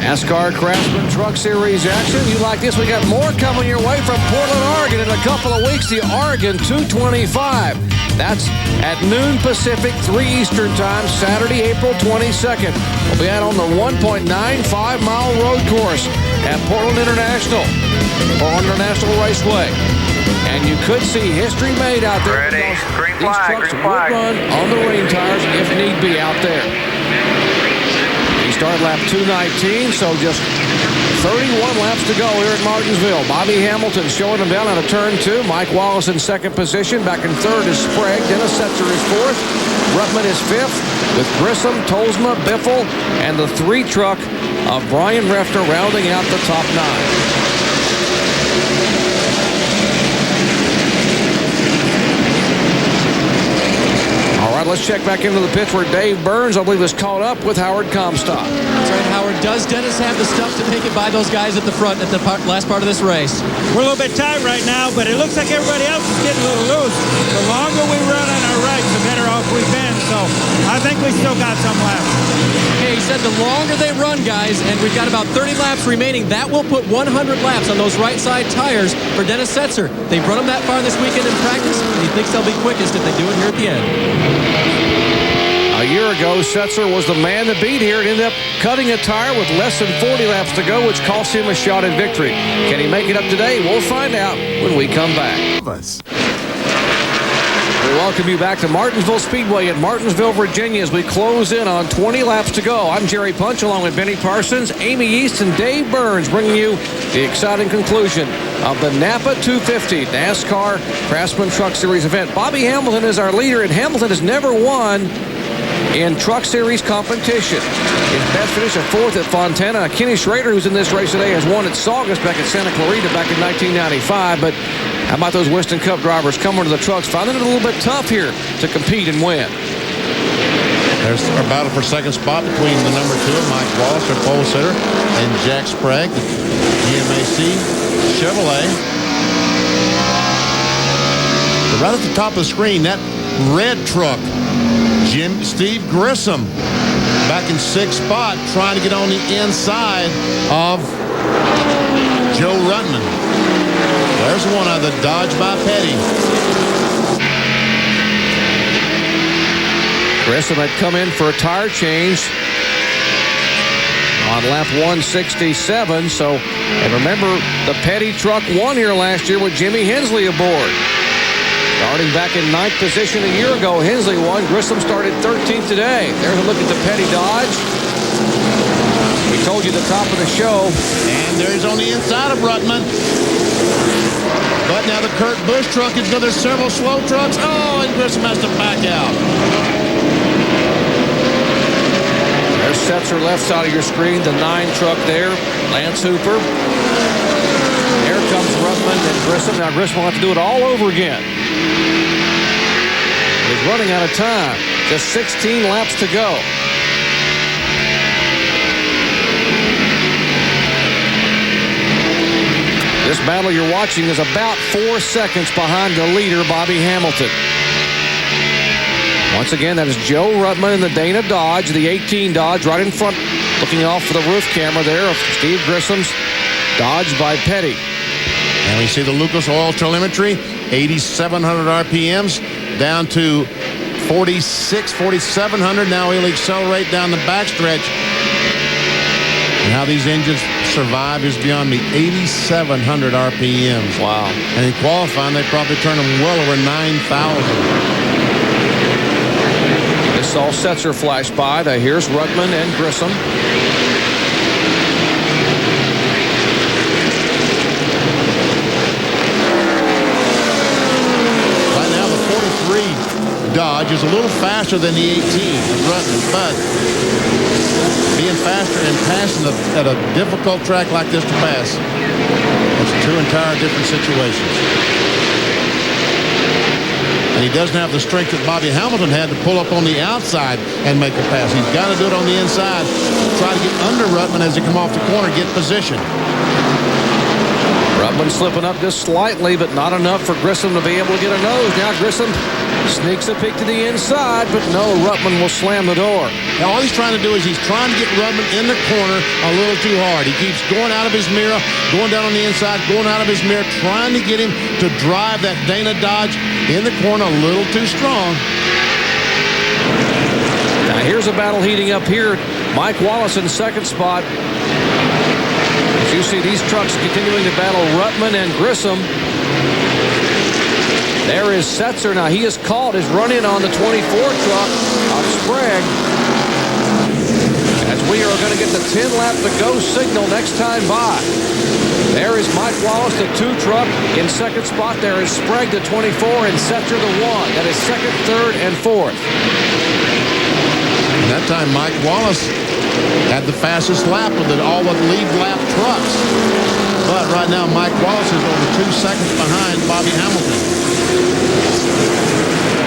Speaker 1: Nascar Craftsman Truck Series action. You like this? We got more coming your way from Portland, Oregon in a couple of weeks. The Oregon 225. That's at noon Pacific, 3 Eastern time, Saturday, April 22nd. We'll be out on the 1.95-mile road course at Portland International Raceway. And you could see history made out there.
Speaker 5: Ready. Green
Speaker 1: These
Speaker 5: flag,
Speaker 1: trucks
Speaker 5: green
Speaker 1: would
Speaker 5: flag.
Speaker 1: run on the rain tires if need be out there. We start lap 219, so just 31 laps to go here at Martinsville. Bobby Hamilton showing them down out of turn 2. Mike Wallace in second position. Back in third is Sprague. Dennis Setzer is fourth. Ruttman is fifth, with Grissom, Tolsma, Biffle, and the 3 truck of Brian Refner rounding out the top 9. All right, let's check back into the pits where Dave Burns, I believe, is caught up with Howard Comstock.
Speaker 2: That's right, Howard. Does Dennis have the stuff to make it by those guys at the front at the last part of this race?
Speaker 8: We're a little bit tight right now, but it looks like everybody else is getting a little loose. The longer we run on our right, the better off we've been. So I think we still got some left.
Speaker 2: Okay, he said the longer they run, guys, and we've got about 30 laps remaining, that will put 100 laps on those right side tires for Dennis Setzer. They've run them that far this weekend in practice, and he thinks they'll be quickest if they do it here at the end.
Speaker 1: A year ago, Setzer was the man to beat here and ended up cutting a tire with less than 40 laps to go, which cost him a shot at victory. Can he make it up today? We'll find out when we come back. We welcome you back to Martinsville Speedway in Martinsville, Virginia, as we close in on 20 laps to go. I'm Jerry Punch, along with Benny Parsons, Amy East, and Dave Burns, bringing you the exciting conclusion of the Napa 250 NASCAR Craftsman Truck Series event. Bobby Hamilton is our leader, and Hamilton has never won in Truck Series competition. His best finish of 4th at Fontana. Kenny Schrader, who's in this race today, has won at Saugus back at Santa Clarita back in 1995. But how about those Winston Cup drivers coming to the trucks, finding it a little bit tough here to compete and win?
Speaker 4: There's a battle for second spot between the number 2, Mike Wallace, our pole sitter, and Jack Sprague, the GMAC Chevrolet. But right at the top of the screen, that red truck, Steve Grissom, back in 6th spot, trying to get on the inside of Joe Ruttman. There's one out of the Dodge by Petty. Grissom
Speaker 1: had come in for a tire change on lap 167. So, and remember, the Petty truck won here last year with Jimmy Hensley aboard. Starting back in 9th position a year ago, Hensley won. Grissom started 13th today. There's a look at the Petty Dodge. We told you at the top of the show.
Speaker 4: And there he's on the inside of Rutman. But now the Kurt Busch truck is going. There's several slow trucks. Oh, and Grissom has to back out.
Speaker 1: There's Setzer left side of your screen, the 9 truck there. Lance Hooper. Here comes Rutman and Grissom. Now Grissom will have to do it all over again. He's running out of time. Just 16 laps to go. This battle you're watching is about 4 seconds behind the leader, Bobby Hamilton. Once again, that is Joe Rutman in the Dana Dodge, the 18 Dodge, right in front, looking off for the roof camera there of Steve Grissom's Dodge by Petty.
Speaker 4: And we see the Lucas Oil telemetry, 8,700 RPMs, down to 4,700. Now he'll accelerate down the backstretch. And how these engines survive is beyond me. 8,700 RPMs.
Speaker 1: Wow.
Speaker 4: And in qualifying, they probably turn them well over 9,000.
Speaker 1: This all Setzer flash by. Here's Rutman and Grissom.
Speaker 4: Right now, the 43 Dodge is a little faster than the 18 of Rutman, but being faster and passing at a difficult track like this to pass, it's 2 entire different situations. And he doesn't have the strength that Bobby Hamilton had to pull up on the outside and make a pass. He's got to do it on the inside. Try to get under Rutman as he come off the corner, get position.
Speaker 1: Rutman slipping up just slightly, but not enough for Grissom to be able to get a nose. Now Grissom sneaks a peek to the inside, but no, Rutman will slam the door.
Speaker 4: Now all he's trying to do is he's trying to get Rutman in the corner a little too hard. He keeps going out of his mirror, going down on the inside, going out of his mirror, trying to get him to drive that Dana Dodge in the corner a little too strong.
Speaker 1: Now here's a battle heating up here. Mike Wallace in second spot. As you see these trucks continuing to battle Rutman and Grissom. There is Setzer. Now he has called his run-in on the 24 truck of Sprague. As we are going to get the 10-lap to go signal next time by. There is Mike Wallace, the 2 truck. In second spot, there is Sprague, the 24, and Setzer, the 1. That is second, third, and fourth.
Speaker 4: And that time, Mike Wallace had the fastest lap of all the lead lap trucks. But right now, Mike Wallace is over 2 seconds behind Bobby Hamilton.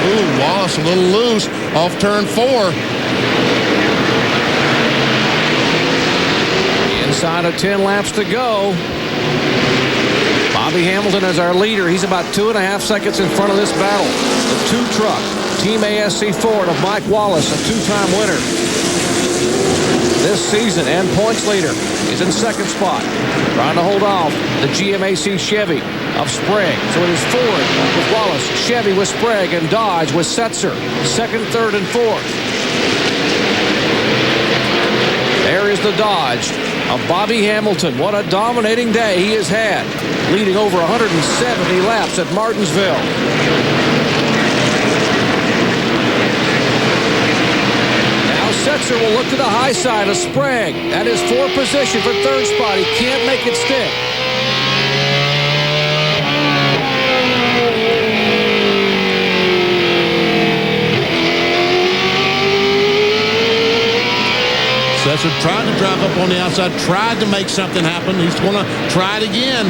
Speaker 4: Ooh, Wallace a little loose off turn 4.
Speaker 1: Inside of 10 laps to go. Bobby Hamilton is our leader. He's about 2.5 seconds in front of this battle. The 2 truck, Team ASC Ford of Mike Wallace, a 2-time winner this season and points leader. He's in second spot, trying to hold off the GMAC Chevy of Sprague. So it is Ford with Wallace, Chevy with Sprague, and Dodge with Setzer, second, third, and fourth. There is the Dodge of Bobby Hamilton. What a dominating day he has had, leading over 170 laps at Martinsville. Setzer will look to the high side of Sprague. That is for position for third spot. He can't make it stick.
Speaker 4: Setzer tried to drive up on the outside, tried to make something happen. He's going to try it again.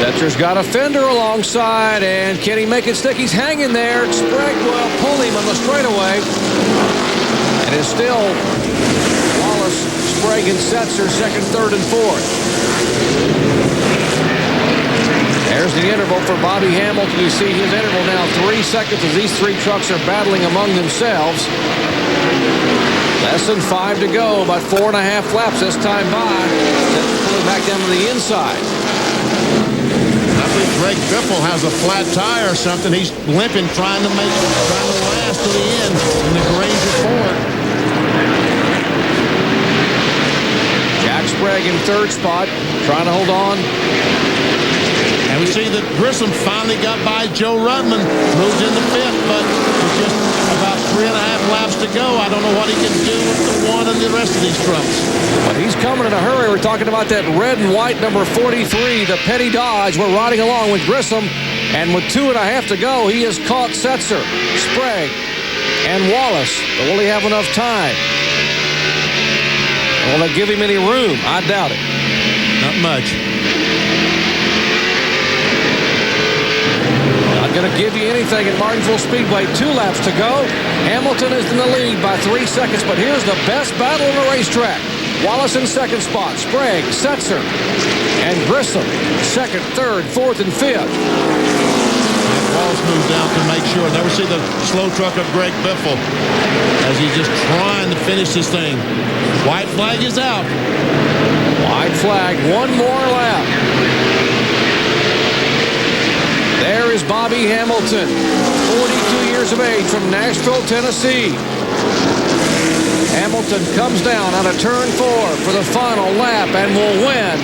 Speaker 1: Setzer's got a fender alongside, and can he make it stick? He's hanging there. Sprague will pull him on the straightaway. And it's still Wallace, Sprague, and Setzer, second, third, and fourth. There's the interval for Bobby Hamilton. You see his interval now 3 seconds as these 3 trucks are battling among themselves. Less than 5 to go, about 4.5 laps this time by. Pulling back down to the inside.
Speaker 4: I think Greg Biffle has a flat tire or something. He's limping, trying to last to the end in the Granger Ford.
Speaker 1: Sprague in third spot, trying to hold on.
Speaker 4: And we see that Grissom finally got by Joe Rudman, moved into fifth, but with just about 3.5 laps to go, I don't know what he can do with the one and the rest of these trucks.
Speaker 1: But he's coming in a hurry. We're talking about that red and white number 43, the Petty Dodge. We're riding along with Grissom, and with 2.5 to go, he has caught Setzer, Sprague, and Wallace. But will he have enough time? Will they give him any room? I doubt it.
Speaker 4: Not much.
Speaker 1: Not going to give you anything at Martinsville Speedway. 2 laps to go. Hamilton is in the lead by 3 seconds, but here's the best battle on the racetrack. Wallace in second spot. Sprague, Setzer, and Grissom. Second, third, fourth, and fifth.
Speaker 4: Wallace moved down to make sure. There we see the slow truck of Greg Biffle as he's just trying to finish this thing. White flag is out.
Speaker 1: White flag. 1 more lap. There is Bobby Hamilton, 42 years of age, from Nashville, Tennessee. Hamilton comes down out of turn 4 for the final lap and will win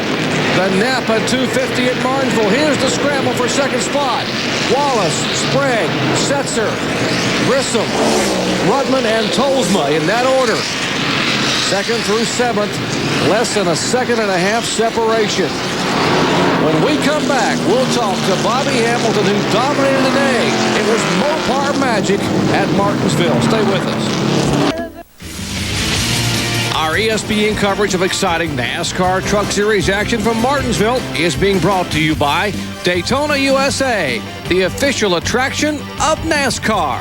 Speaker 1: the Napa 250 at Martinsville. Here's the scramble for second spot. Wallace, Sprague, Setzer, Grissom, Rudman, and Tolsma in that order. Second through 7th, less than a 1.5 second separation. When we come back, we'll talk to Bobby Hamilton, who dominated today. It was Mopar magic at Martinsville. Stay with us. Our ESPN coverage of exciting NASCAR Truck Series action from Martinsville is being brought to you by Daytona USA, the official attraction of NASCAR.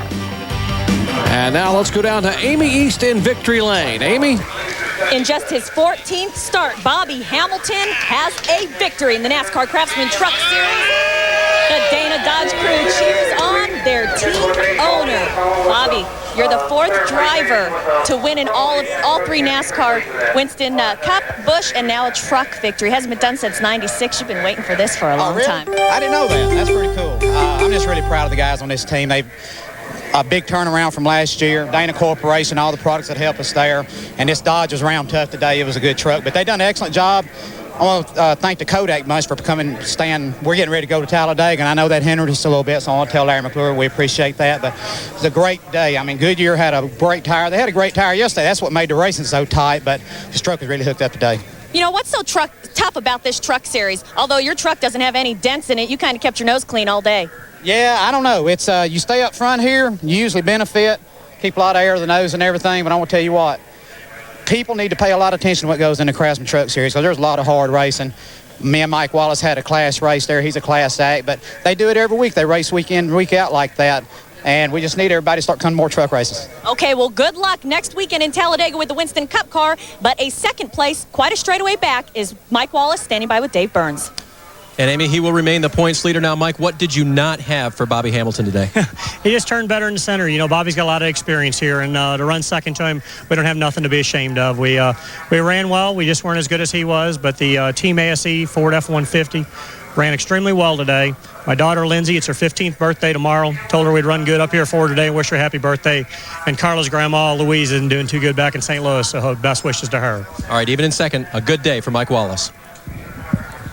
Speaker 1: And now let's go down to Amy East in Victory Lane. Amy?
Speaker 3: In just his 14th start, Bobby Hamilton has a victory in the NASCAR Craftsman Truck Series. The Dana Dodge crew cheers on their team owner. Bobby, you're the 4th driver to win in all 3 NASCAR Winston Cup, Busch, and now a truck victory. Hasn't been done since '96. You've been waiting for this for a long time.
Speaker 9: I didn't know that. That's pretty cool. I'm just really proud of the guys on this team. They've a big turnaround from last year. Dana Corporation, all the products that helped us there. And this Dodge was round tough today. It was a good truck. But they done an excellent job. I want to thank the Kodak bunch for coming, We're getting ready to go to Talladega, and I know that hindered us a little bit, so I want to tell Larry McClure we appreciate that. But it was a great day. I mean, Goodyear had a great tire. They had a great tire yesterday. That's what made the racing so tight, but this truck was really hooked up today.
Speaker 3: You know, what's so tough about this truck series? Although your truck doesn't have any dents in it, you kind of kept your nose clean all day.
Speaker 9: Yeah, I don't know. It's you stay up front here, you usually benefit, keep a lot of air in the nose and everything, but I want to tell you what, people need to pay a lot of attention to what goes in the Craftsman Truck Series because there's a lot of hard racing. Me and Mike Wallace had a class race there. He's a class act, but they do it every week. They race week in, week out like that, and we just need everybody to start coming more truck races.
Speaker 3: Okay, well, good luck next weekend in Talladega with the Winston Cup car, but a second place, quite a straightaway back, is Mike Wallace standing by with Dave Burns.
Speaker 2: And, Amy, he will remain the points leader now. Mike, what did you not have for Bobby Hamilton today?
Speaker 10: He just turned better in the center. You know, Bobby's got a lot of experience here, and to run second to him, we don't have nothing to be ashamed of. We ran well. We just weren't as good as he was, but the Team ASE Ford F-150 ran extremely well today. My daughter, Lindsay, it's her 15th birthday tomorrow. Told her we'd run good up here for her today. Wish her a happy birthday. And Carla's grandma, Louise, isn't doing too good back in St. Louis, so best wishes to her.
Speaker 2: All right, even in second, a good day for Mike Wallace.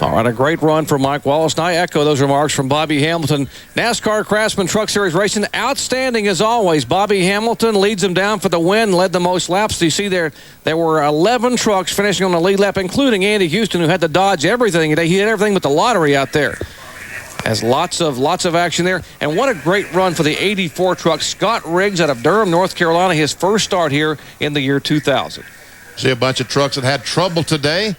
Speaker 1: All right, a great run for Mike Wallace. And I echo those remarks from Bobby Hamilton. NASCAR Craftsman Truck Series racing, outstanding as always. Bobby Hamilton leads them down for the win, led the most laps. You see there were 11 trucks finishing on the lead lap, including Andy Houston, who had to dodge everything. He had everything but the lottery out there. Has lots of action there. And what a great run for the 84 truck. Scott Riggs out of Durham, North Carolina, his first start here in the year 2000.
Speaker 4: See a bunch of trucks that had trouble today.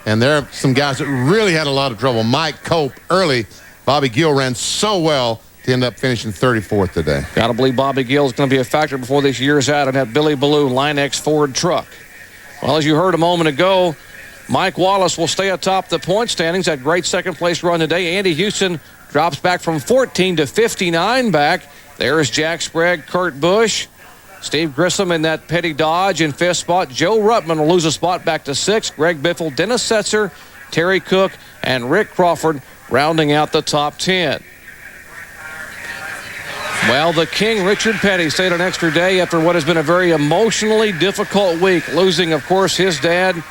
Speaker 4: And there are some guys that really had a lot of trouble. Mike Cope early. Bobby Gill ran so well to end up finishing 34th today.
Speaker 1: Got to believe Bobby Gill is going to be a factor before this year's out and that Billy Ballou Line X Ford truck. Well, as you heard a moment ago, Mike Wallace will stay atop the point standings. That great second-place run today. Andy Houston drops back from 14 to 59 back. There's Jack Sprague, Kurt Busch. Steve Grissom in that Petty Dodge in 5th spot. Joe Ruttman will lose a spot back to 6th. Greg Biffle, Dennis Setzer, Terry Cook, and Rick Crawford rounding out the top 10. Well, the King, Richard Petty, stayed an extra day after what has been a very emotionally difficult week, losing, of course, his dad,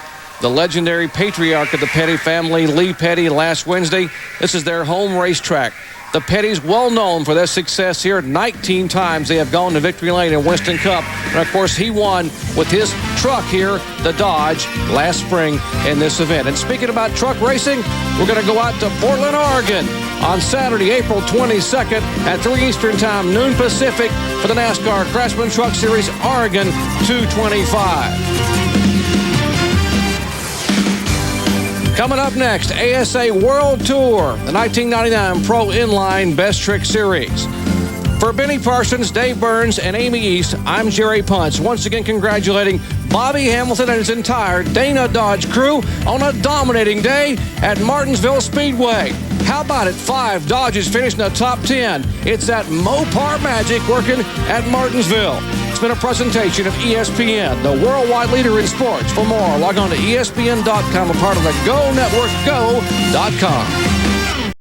Speaker 1: the legendary patriarch of the Petty family, Lee Petty, last Wednesday. This is their home racetrack. The Petty's well known for their success here. 19 times they have gone to victory lane in Winston Cup. And, of course, he won with his truck here, the Dodge, last spring in this event. And speaking about truck racing, we're going to go out to Portland, Oregon on Saturday, April 22nd at 3 Eastern Time, noon Pacific for the NASCAR Craftsman Truck Series Oregon 225. Coming up next, ASA World Tour, the 1999 Pro Inline Best Trick Series. For Benny Parsons, Dave Burns, and Amy East, I'm Jerry Punch. Once again, congratulating Bobby Hamilton and his entire Dana Dodge crew on a dominating day at Martinsville Speedway. How about it? 5 Dodges finished in the top 10. It's that Mopar magic working at Martinsville. It's been a presentation of ESPN, the worldwide leader in sports. For more, log on to ESPN.com, a part of the Go Network, go.com.